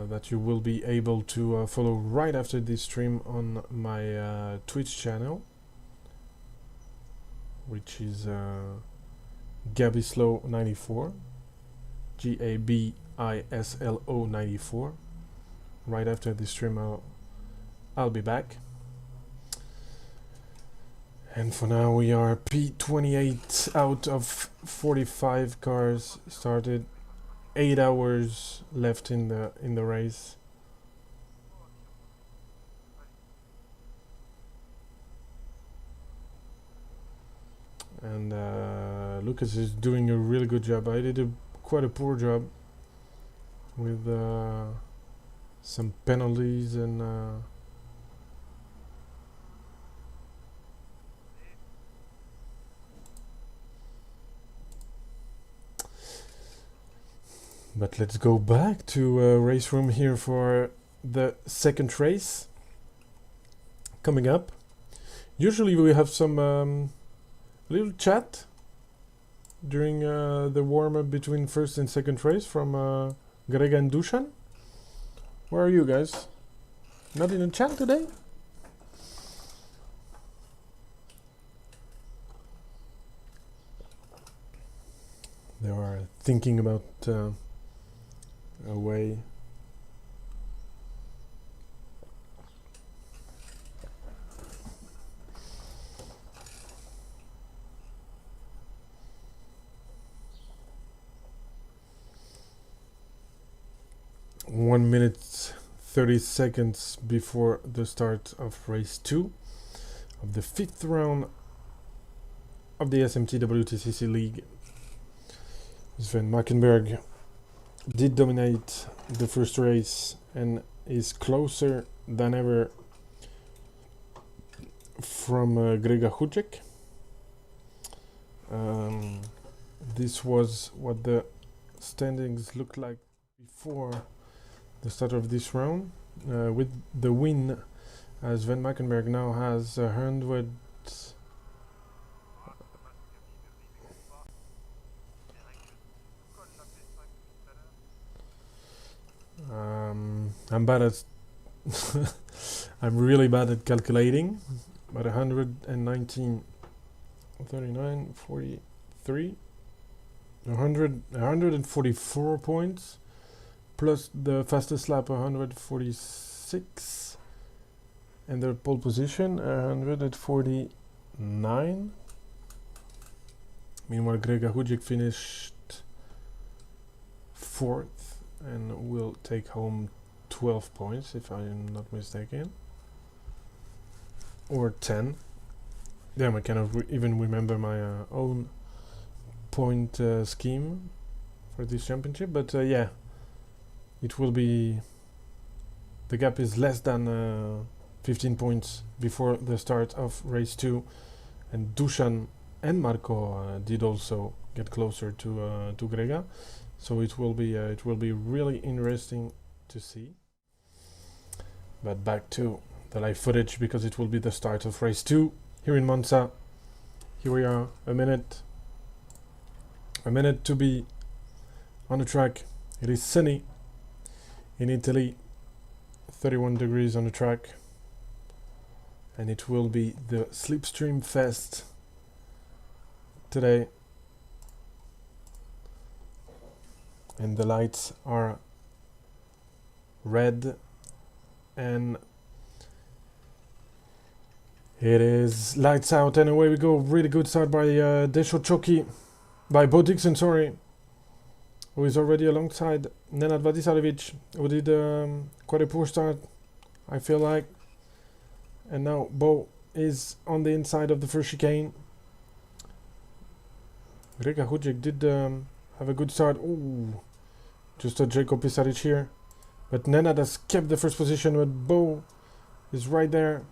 that you will be able to follow right after this stream on my Twitch channel, which is Gabislo94, Gabislo 94. Right after this stream I'll be back. And for now we are P28 out of 45 cars started. 8 hours left in the race. And Lucas is doing a really good job. I did quite a poor job with some penalties and but let's go back to race room here for the second race coming up. Usually we have some little chat during the warm-up between first and second race from Greg and Dusan. Where are you guys? Not in the chat today? They are thinking about a way. One minute 30 seconds before the start of race 2 of the 5th round of the SMT WTCC League. Sven Mackenberg did dominate the first race and is closer than ever from Grega Hucek. This was what the standings looked like before the start of this round. With the win, Sven Mackenberg now has 100. I'm bad at I'm really bad at calculating, but 119, 39, 43, 144 points, plus the fastest lap 146, and the pole position 149. Meanwhile, Grega Hucek finished 4th and will take home 12 points if I am not mistaken, or 10. Damn, I cannot even remember my own point scheme for this championship, but yeah, it will be, the gap is less than 15 points before the start of race 2, and Dusan and Marco did also get closer to Grega. So it will be really interesting to see. But back to the live footage, because it will be the start of race 2 here in Monza. Here we are, a minute to be on the track. It is sunny in Italy, 31 degrees on the track, and it will be the Slipstream Fest today. And the lights are red, and it is lights out, and away we go. Really good start by Bo Dixon, sorry, who is already alongside Nenad Vadisarevic, who did quite a poor start, I feel like. And now Bo is on the inside of the first chicane. Grega Hucek did have a good start. Ooh, just a Jacob Pisaric here. But Nenad has kept the first position, but Bo is right there.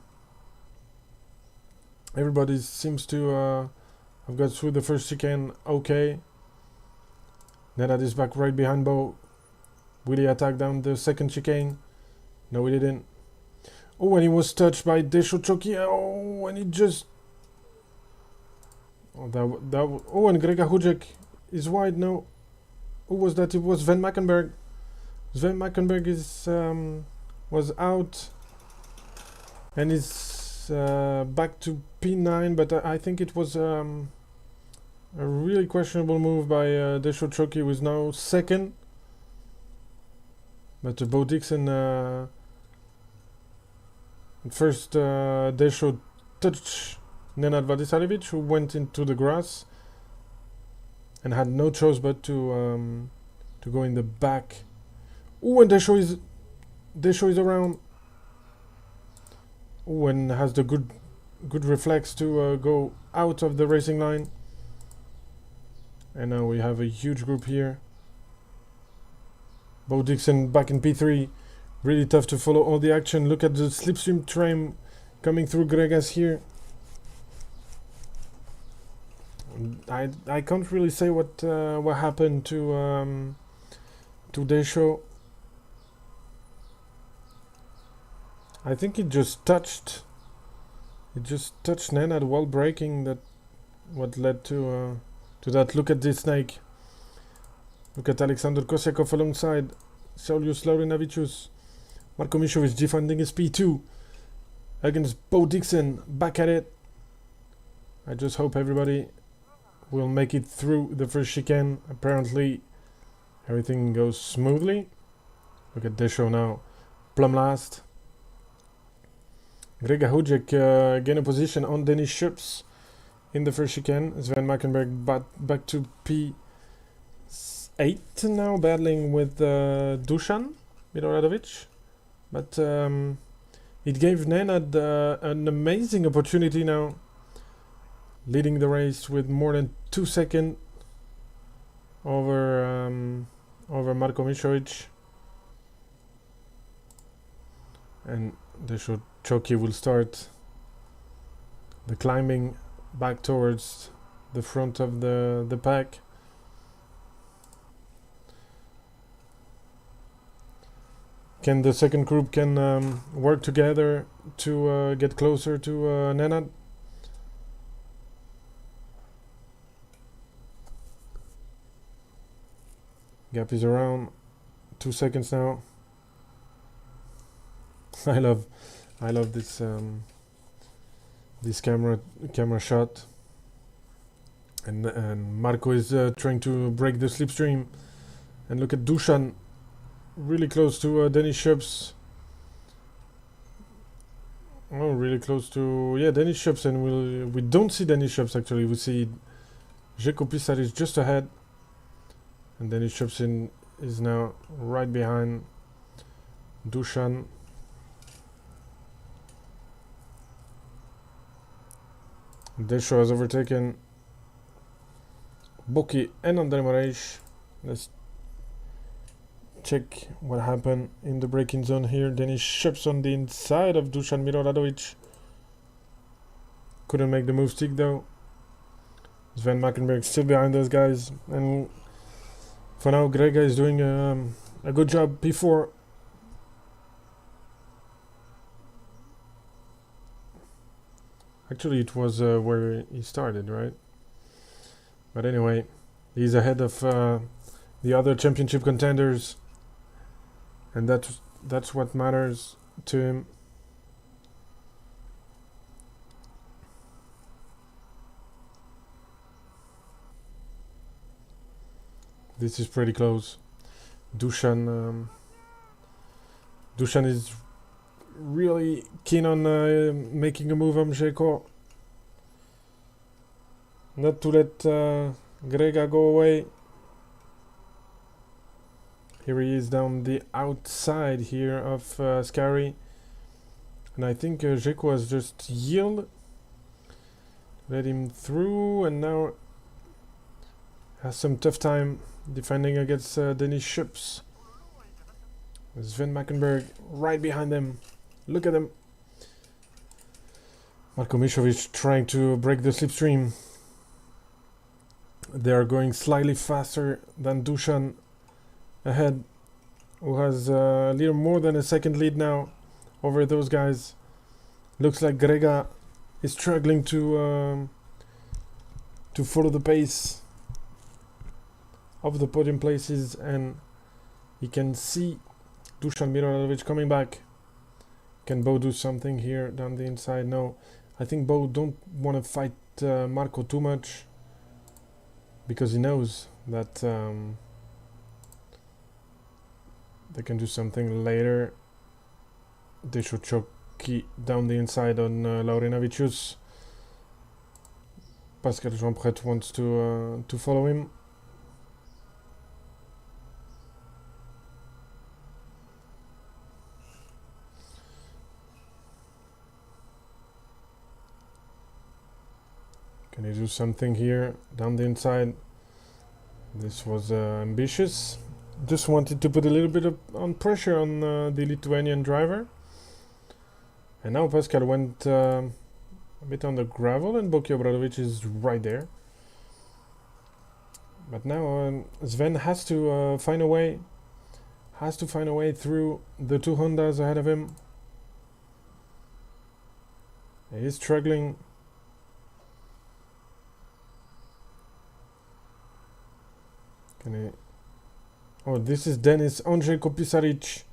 Everybody seems to have got through the first chicane okay. Nenad is back right behind Bo. Will he attack down the second chicane? No, he didn't. Oh, and he was touched by Deshochoki. Oh, and he just... Oh, and Grega Hujek is wide. No, who was that? It was Sven Mackenberg. Sven Mackenberg is was out and is back to P9, but I think it was a really questionable move by Desho Choki, who is now second. But Bo Dixon first Desho touched Nenad Vladislavic, who went into the grass and had no choice but to go in the back. Ooh, and Desho is around. Ooh, and has the good reflex to go out of the racing line. And now we have a huge group here. Bo Dixon back in P3. Really tough to follow all the action. Look at the Slipstream train coming through Gregas here. I can't really say what happened to Desho. I think it just touched Nenad while braking. That what led to that. Look at this snake. Look at Alexander Kosiakov alongside Saulius Laurinavicius. Marko Mišović defending his P2 against Bo Dixon. Back at it. I just hope everybody will make it through the first chicane. Apparently everything goes smoothly. Look at Desho now. Plumb last. Grega Hujek gain a position on Denis Schups in the first chicane. Sven Mackenberg back to P8 now, battling with Dusan Miloradovic. But it gave Nenad an amazing opportunity now, leading the race with more than 2 seconds over Marko Mišović. And Desho Choki will start the climbing back towards the front of the pack. Can the second group work together to get closer to Nenad? Gap is around 2 seconds now. I love this this camera shot. And Marko is trying to break the slipstream. And look at Dusan, really close to Denis Schups. Oh, really close to Denis Schups, and we don't see Denis Schups actually. We see Željko Pisar is just ahead, and Denis Schups is now right behind Dusan. Desho has overtaken Boki and André Moraes. Let's check what happened in the braking zone here. Denis Schups on the inside of Dusan Miloradovic. Couldn't make the move stick though. Sven Mackenberg still behind those guys. And for now, Grega is doing a good job. P4. Actually, it was where he started, right? But anyway, he's ahead of the other championship contenders, and that's what matters to him. This is pretty close. Dusan is really keen on making a move on Željko. Not to let Grega go away. Here he is down the outside here of Skari. And I think Željko has just yielded. Let him through, and now has some tough time defending against Denis Schups. Sven Mackenberg right behind them. Look at them. Marko Mišović trying to break the slipstream. They are going slightly faster than Dusan ahead, who has a little more than a second lead now over those guys. Looks like Grega is struggling to to follow the pace of the podium places, and he can see Dusan Mironovic coming back. Can Bo do something here down the inside? No, I think Bo don't want to fight Marco too much, because he knows that they can do something later. They should choke down the inside on Laurinavicius. Pascal Jean-Pret wants to follow him. Can he do something here down the inside? This was ambitious. Just wanted to put a little bit on pressure on the Lithuanian driver. And now Pascal went a bit on the gravel, and Boki Obradovic is right there. But now Sven has to find a way. Has to find a way through the two Hondas ahead of him. He's struggling. Can he? Oh, this is Denis Andrzej Kopisaric.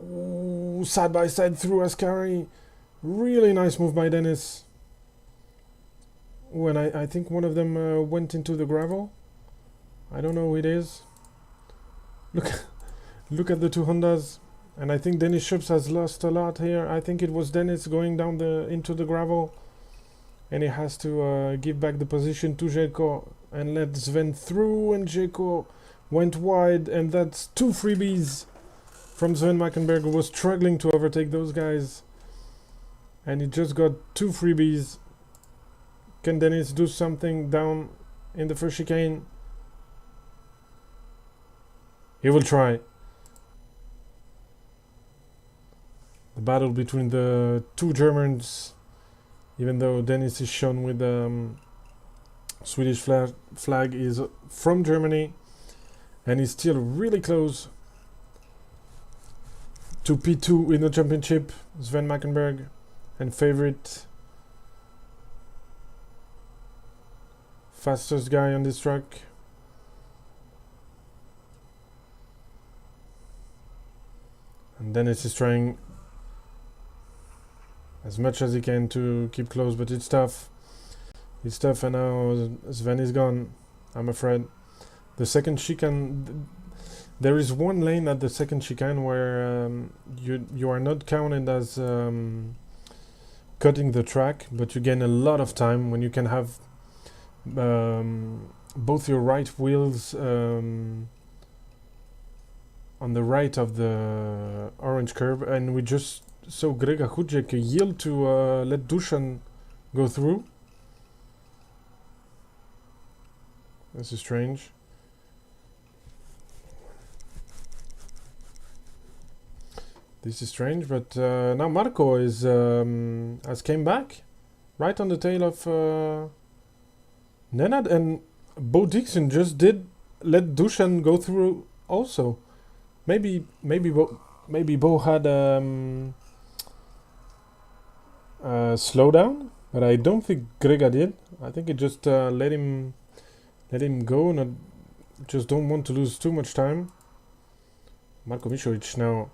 Ooh, side by side through Ascari. Really nice move by Denis. When I think one of them went into the gravel. I don't know who it is. Look at the two Hondas. And I think Denis Schups has lost a lot here. I think it was Denis going down into the gravel. And he has to give back the position to Jeko and let Sven through, and Jeko went wide, and that's two freebies from Sven Mackenberg, who was struggling to overtake those guys. And he just got two freebies. Can Denis do something down in the first chicane? He will try. The battle between the two Germans, even though Denis is shown with Swedish flag, is from Germany, and he's still really close to P2 in the championship. Sven Mackenberg, and favorite, fastest guy on this track. And Denis is trying as much as he can to keep close, but it's tough. It's tough, and now Sven is gone, I'm afraid. The second chicane, there is one lane at the second chicane where you are not counted as cutting the track, but you gain a lot of time when you can have both your right wheels on the right of the orange curve, and we just saw Grega Hudjek yield to let Dusan go through. This is strange. This is strange, but now Marco is has came back right on the tail of Nenad, and Bo Dixon just did let Dusan go through also. Maybe Bo had slow down, but I don't think Grega did. I think it just let him go. Not just don't want to lose too much time. Marko Mišović now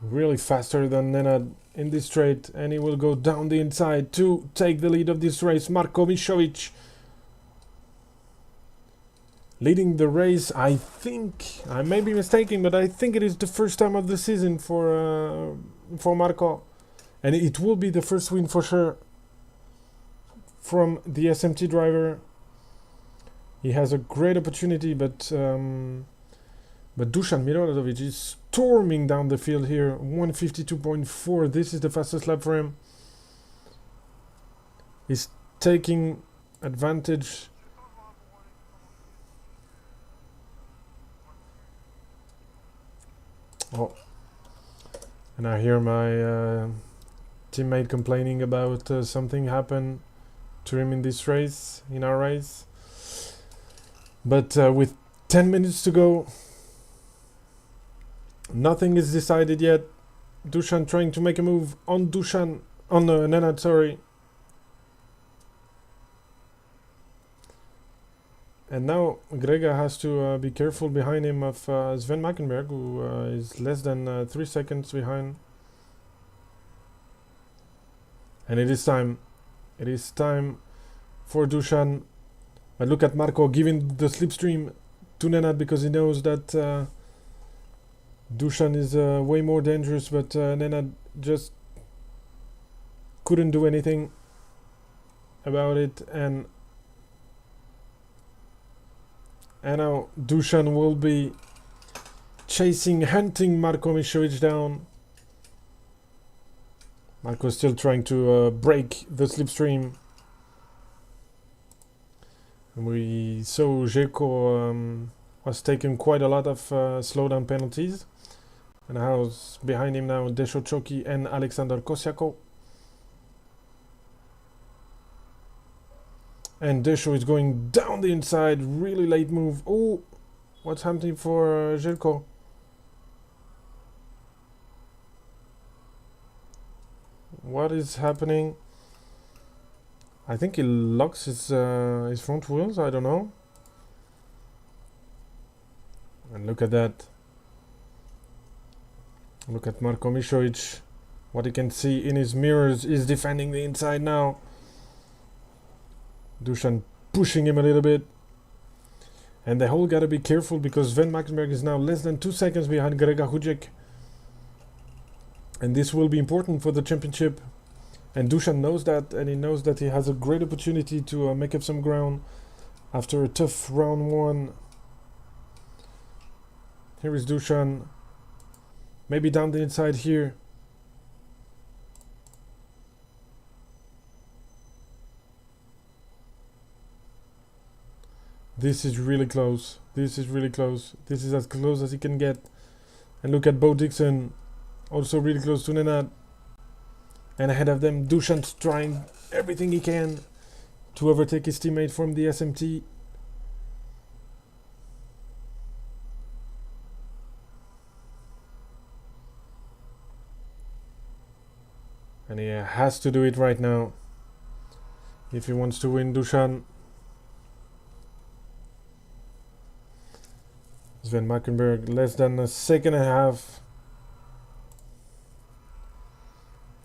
really faster than Nenad in this straight, and he will go down the inside to take the lead of this race. Marko Mišović leading the race. I think, I may be mistaken, but I think it is the first time of the season for Marko, and it will be the first win for sure from the SMT driver. He has a great opportunity, but Dusan Mironovic is storming down the field here. 152.4. This is the fastest lap for him. He's taking advantage. Oh, and I hear my teammate complaining about something happened to him in this race, in our race. But with 10 minutes to go, nothing is decided yet. Dusan trying to make a move on Nenad, sorry. And now Grega has to be careful behind him of Sven Mackenberg, who is less than 3 seconds behind. And it is time. It is time for Dusan. But look at Marco giving the slipstream to Nenad because he knows that Dusan is way more dangerous, but Nenad just couldn't do anything about it. And now Dusan will be hunting Marko Mišović down. Marco still trying to break the slipstream. We saw Željko was taking quite a lot of slowdown penalties. And how's behind him now Dešo Čoki and Alexander Kosiako. And Dešo is going down the inside, really late move. Oh, what's happening for Željko? What is happening? I think he locks his front wheels, I don't know. And look at that. Look at Marko Mišović. What he can see in his mirrors is defending the inside now. Dusan pushing him a little bit. And they all gotta be careful because Sven Mackenberg is now less than 2 seconds behind Grega Hudžek. And this will be important for the championship. And Dusan knows that, and he knows that he has a great opportunity to make up some ground after a tough round one. Here is Dusan. Maybe down the inside here. This is really close. This is really close. This is as close as he can get. And look at Bo Dixon. Also really close to Nenad. And ahead of them, Dusan's trying everything he can to overtake his teammate from the SMT. And he has to do it right now if he wants to win, Dusan. Sven Mackenberg, less than a second and a half.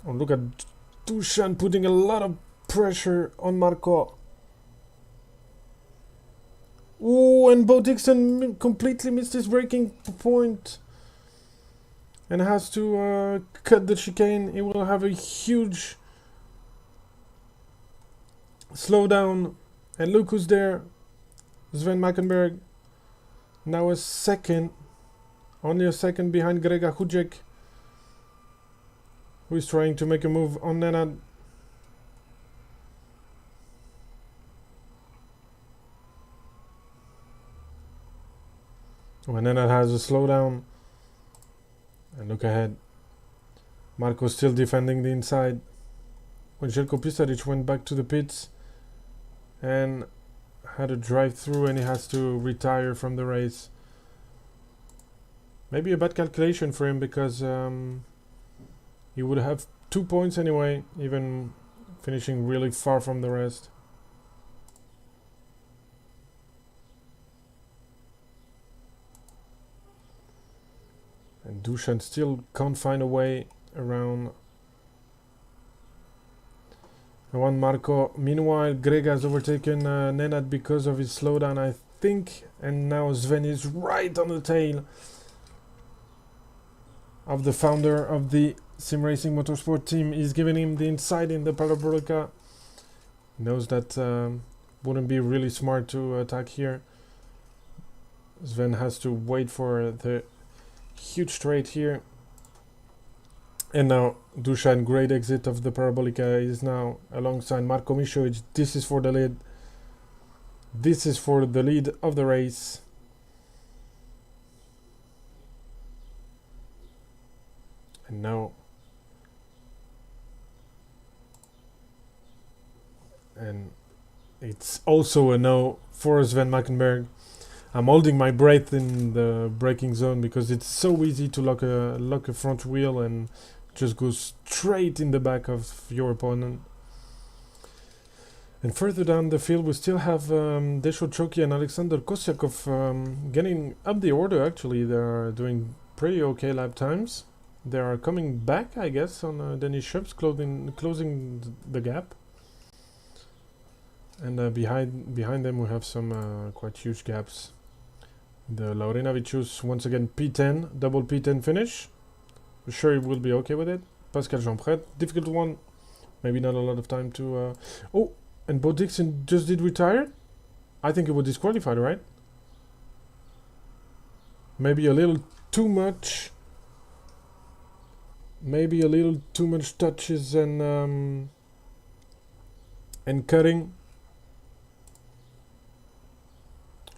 Oh, look at Dusan putting a lot of pressure on Marco. Oh, and Bo Dixon completely missed his braking point and has to cut the chicane. He will have a huge slowdown. And look who's there. Sven Mackenberg. Now a second. Only a second behind Grega Hudžek, who is trying to make a move on Nenad. When Nenad has a slowdown. And look ahead. Marco still defending the inside. When Željko Pisaric went back to the pits and had a drive through, and he has to retire from the race. Maybe a bad calculation for him because he would have 2 points anyway, even finishing really far from the rest. And Dusan still can't find a way around Marco. Meanwhile, Grega has overtaken Nenad because of his slowdown, I think. And now Sven is right on the tail of the founder of the Sim Racing Motorsport team. He's giving him the inside in the Parabolica. He knows that wouldn't be really smart to attack here. Sven has to wait for the huge straight here. And now Dusan, great exit of the Parabolica, is now alongside Marko Mišović. This is for the lead. This is for the lead of the race. And now, and it's also a no for Sven Mackenberg. I'm holding my breath in the braking zone because it's so easy to lock a front wheel and just go straight in the back of your opponent. And further down the field, we still have Desho Choki and Alexander Kosyakov getting up the order. Actually, they are doing pretty okay lap times. They are coming back, I guess, on Denis Schups, closing the gap. And behind them, we have some quite huge gaps. The Laurinavicius once again P10, double P10 finish. I'm sure he will be okay with it. Pascal Jeanpret, difficult one. Maybe not a lot of time to. Oh, and Bo Dixon just did retire. I think he was disqualified, right? Maybe a little too much. Maybe a little too much touches and cutting.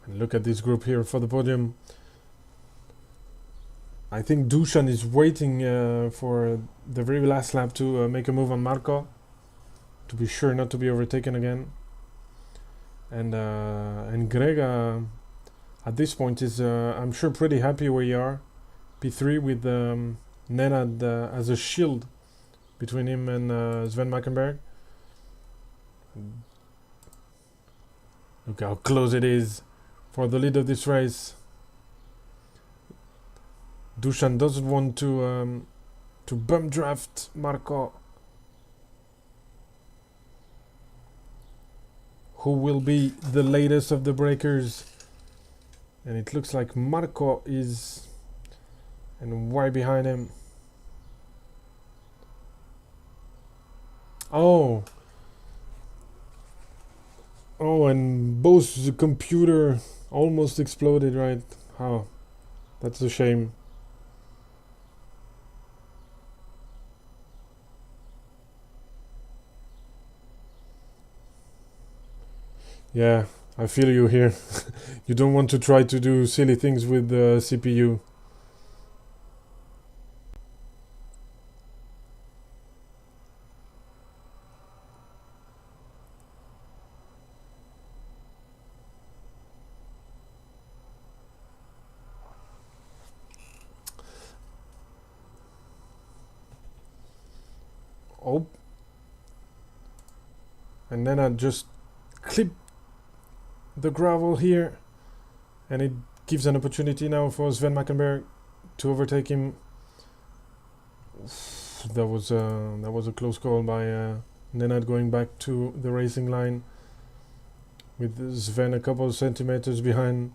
And look at this group here for the podium. I think Dusan is waiting for the very last lap to make a move on Marco, to be sure not to be overtaken again. And Greg at this point is I'm sure pretty happy where you are. P3 with Nenad as a shield between him and Sven Mackenberg. Look how close it is for the lead of this race. Dusan doesn't want to bump draft Marco, who will be the latest of the breakers. And it looks like Marco is and way behind him. Oh, and both the computer almost exploded, right? Oh, that's a shame. Yeah, I feel you here. You don't want to try to do silly things with the CPU. Oh. And then I just clip the gravel here, and it gives an opportunity now for Sven Mackenberg to overtake him. That was a close call by Nenad going back to the racing line with Sven a couple of centimeters behind.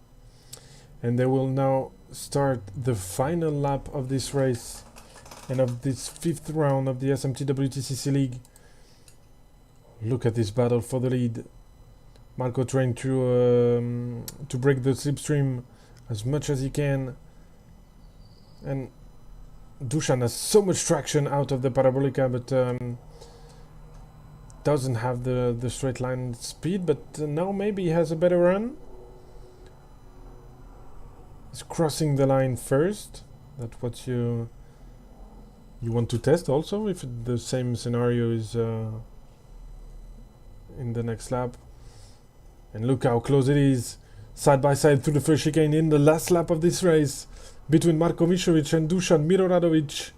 And they will now start the final lap of this race and of this 5th round of the SMT WTCC League. Look at this battle for the lead. Marco trying to break the slipstream as much as he can, and Dusan has so much traction out of the Parabolica, but doesn't have the straight line speed. But now maybe he has a better run. He's crossing the line first. That's what you want to test also, if the same scenario is in the next lap. And look how close it is, side by side through the first chicane in the last lap of this race between Marko Mišović and Dusan Miroradovic.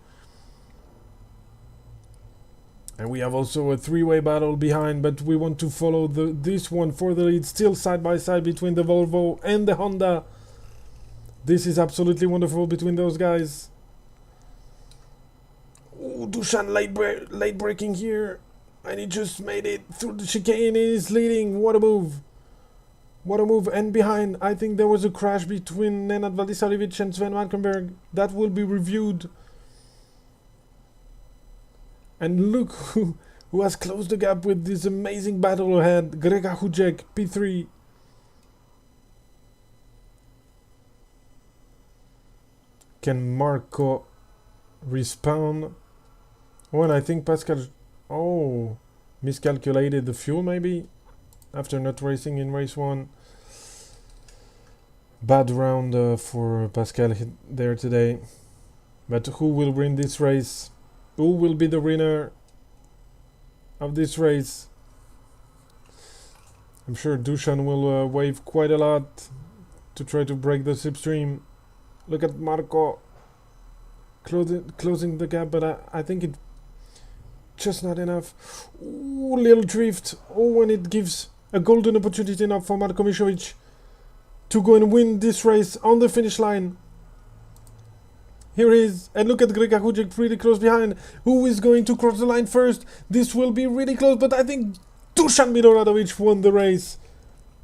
And we have also a three-way battle behind, but we want to follow this one for the lead, still side by side between the Volvo and the Honda. This is absolutely wonderful between those guys. Oh, Dusan late braking here, and he just made it through the chicane. He is leading. What a move! What a move. And behind, I think there was a crash between Nenad Valdisarevich and Sven Mackenberg. That will be reviewed. And look who has closed the gap with this amazing battle ahead. Grega Hujek, P3. Can Marco respawn? Oh, and I think Pascal... Oh, miscalculated the fuel maybe? After not racing in race 1. Bad round for Pascal there today. But who will win this race? Who will be the winner of this race? I'm sure Dusan will wave quite a lot to try to break the slipstream. Look at Marco closing the gap, but I think it just not enough. Ooh, little drift. Oh, and it gives a golden opportunity now for Marko Mišović to go and win this race on the finish line. Here he is, and look at Grega Hujic really close behind. Who is going to cross the line first? This will be really close, but I think Dusan Miloradovic won the race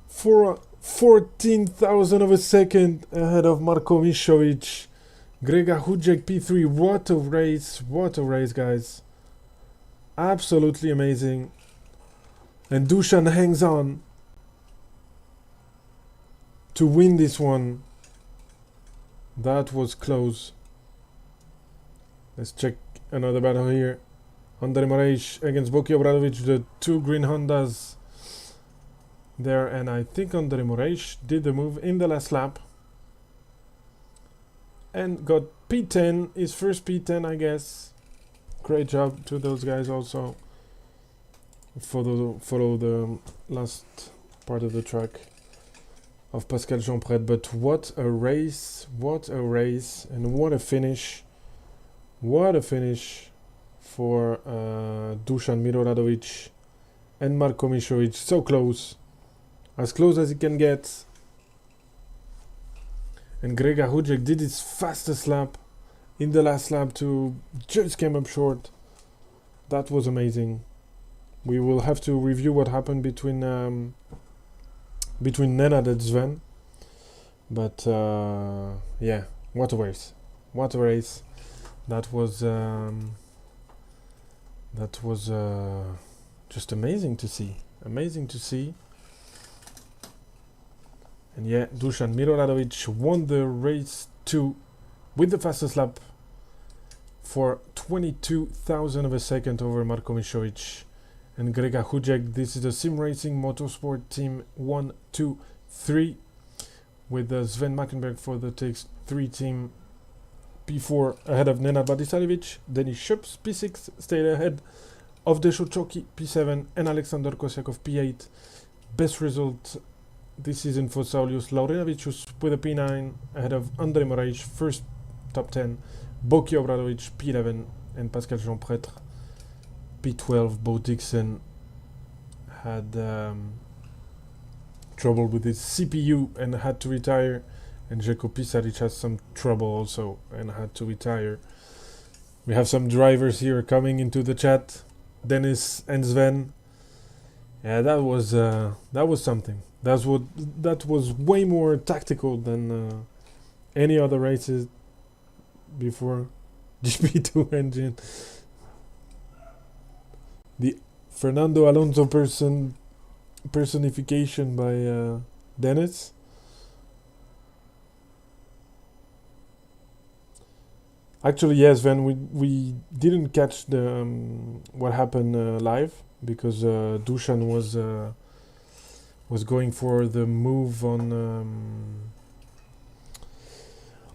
for 14,000 of a second ahead of Marko Mišović. Grega Hujic P3, what a race, guys. Absolutely amazing. And Dusan hangs on to win this one. That was close. Let's check another battle here. Andrej Moraes against Boki Obradovic, the two green Hondas there, and I think Andrej Moraes did the move in the last lap and got P10, his first P10, I guess. Great job to those guys also. Follow the last part of the track of Pascal Jeanpret, but what a race, and what a finish. What a finish for Dusan Miloradovic and Marko Mišović. So close. As close as it can get. And Grega Hujic did his fastest lap in the last lap to just came up short. That was amazing. We will have to review what happened between Nenad and Sven. But yeah, what a race. What a race. That was just amazing to see. Amazing to see. And yeah, Dusan Miloradovic won the race 2 with the fastest lap for 22,000 of a second over Marko Mišović and Grega Hujic. This is the Sim Racing Motorsport Team 1, 2, 3 with Sven Mackenberg for the TX3 team. P4 ahead of Nenad Batisaljevic. Denis Schups P6 stayed ahead of Desho Choki P7 and Alexander Kosiakov P8. Best result this season for Saulius Laurinavicius with a P9 ahead of Andrej Moraes, first top 10, Boki Obradovic P11 and Pascal Jeanpret P12. Bo Dixon had trouble with his CPU and had to retire, and Željko Pisaric has some trouble also and had to retire. We have some drivers here coming into the chat. Dennis and Sven. Yeah, that was something. That was way more tactical than any other races before. GP2 engine. The Fernando Alonso personification by Dennis. Actually, yes, Sven, we didn't catch the what happened live because Dusan was going for the move on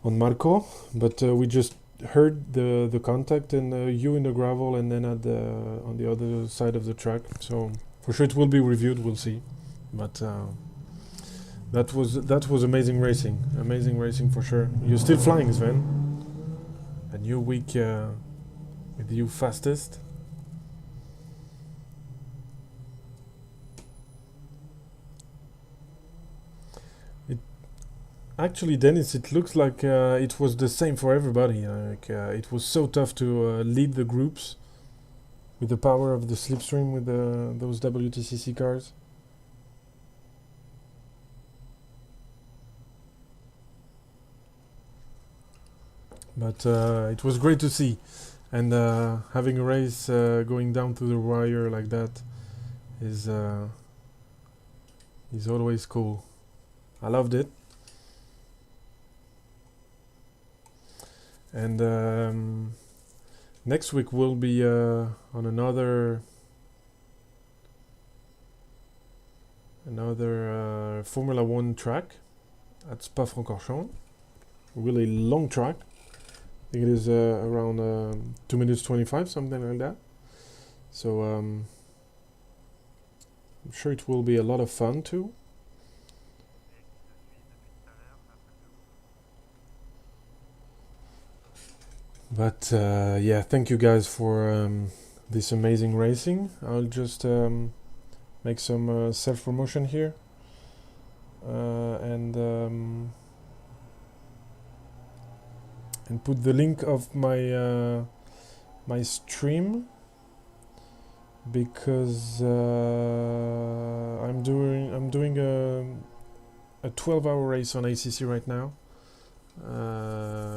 Marko, but we just heard the contact and you in the gravel and then on the other side of the track. So for sure it will be reviewed. We'll see, but that was amazing racing for sure. You're still flying, Sven. A new week with you fastest. Actually, Dennis, it looks like it was the same for everybody. It was so tough to lead the groups with the power of the Slipstream with those WTCC cars. But it was great to see, and having a race going down to the wire like that is always cool. I loved it. And next week we'll be on another Formula 1 track at Spa-Francorchamps. Really long track. I think it is around 2 minutes 25, something like that. So I'm sure it will be a lot of fun too. But yeah, thank you guys for this amazing racing. I'll just make some self-promotion here and put the link of my my stream, because I'm doing a 12-hour race on ACC right now.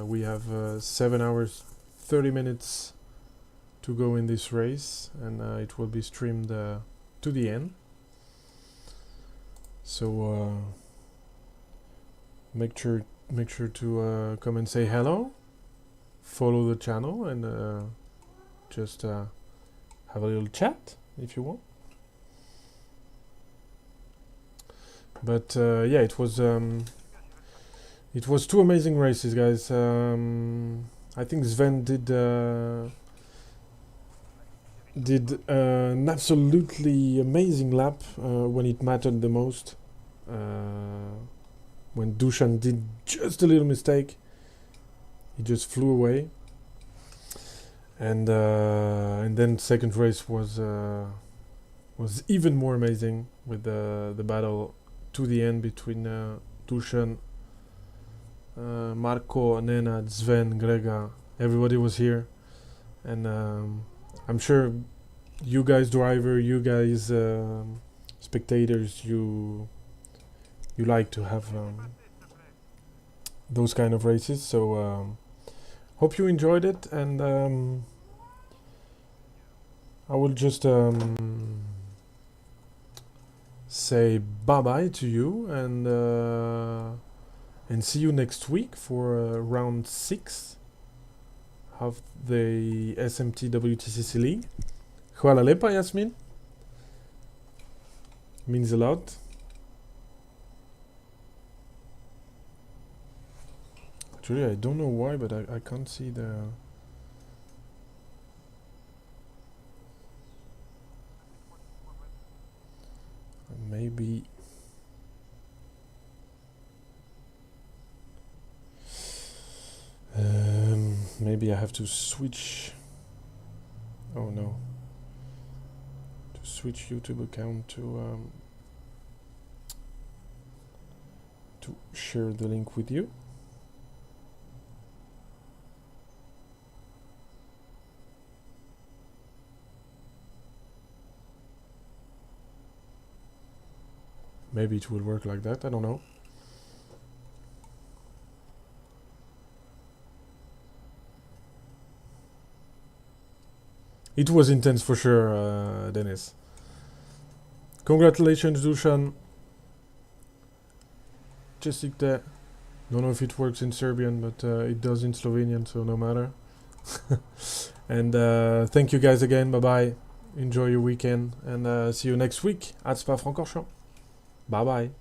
We have 7 hours 30 minutes to go in this race, and it will be streamed to the end. So make sure to come and say hello, follow the channel, and just have a little chat if you want. But yeah, it was 2 amazing races, guys. I think Sven did an absolutely amazing lap when it mattered the most. When Dusan did just a little mistake, he just flew away. And then second race was even more amazing, with the battle to the end between Dusan, Marco, Nenad, Sven, Grega. Everybody was here, and I'm sure you guys driver, you guys spectators, you like to have those kind of races. So hope you enjoyed it, and I will just say bye-bye to you, and see you next week for round 6 of the SMT WTCC League. Hvala lepa, Yasmin. Means a lot. Actually, I don't know why, but I can't see the... Maybe... maybe I have to switch... Oh no. To switch YouTube account to share the link with you. Maybe it will work like that, I don't know. It was intense for sure, Dennis. Congratulations, Dusan. Čestitke. Don't know if it works in Serbian, but it does in Slovenian, so no matter. And thank you guys again. Bye-bye. Enjoy your weekend, and see you next week at Spa-Francorchamps. Bye-bye.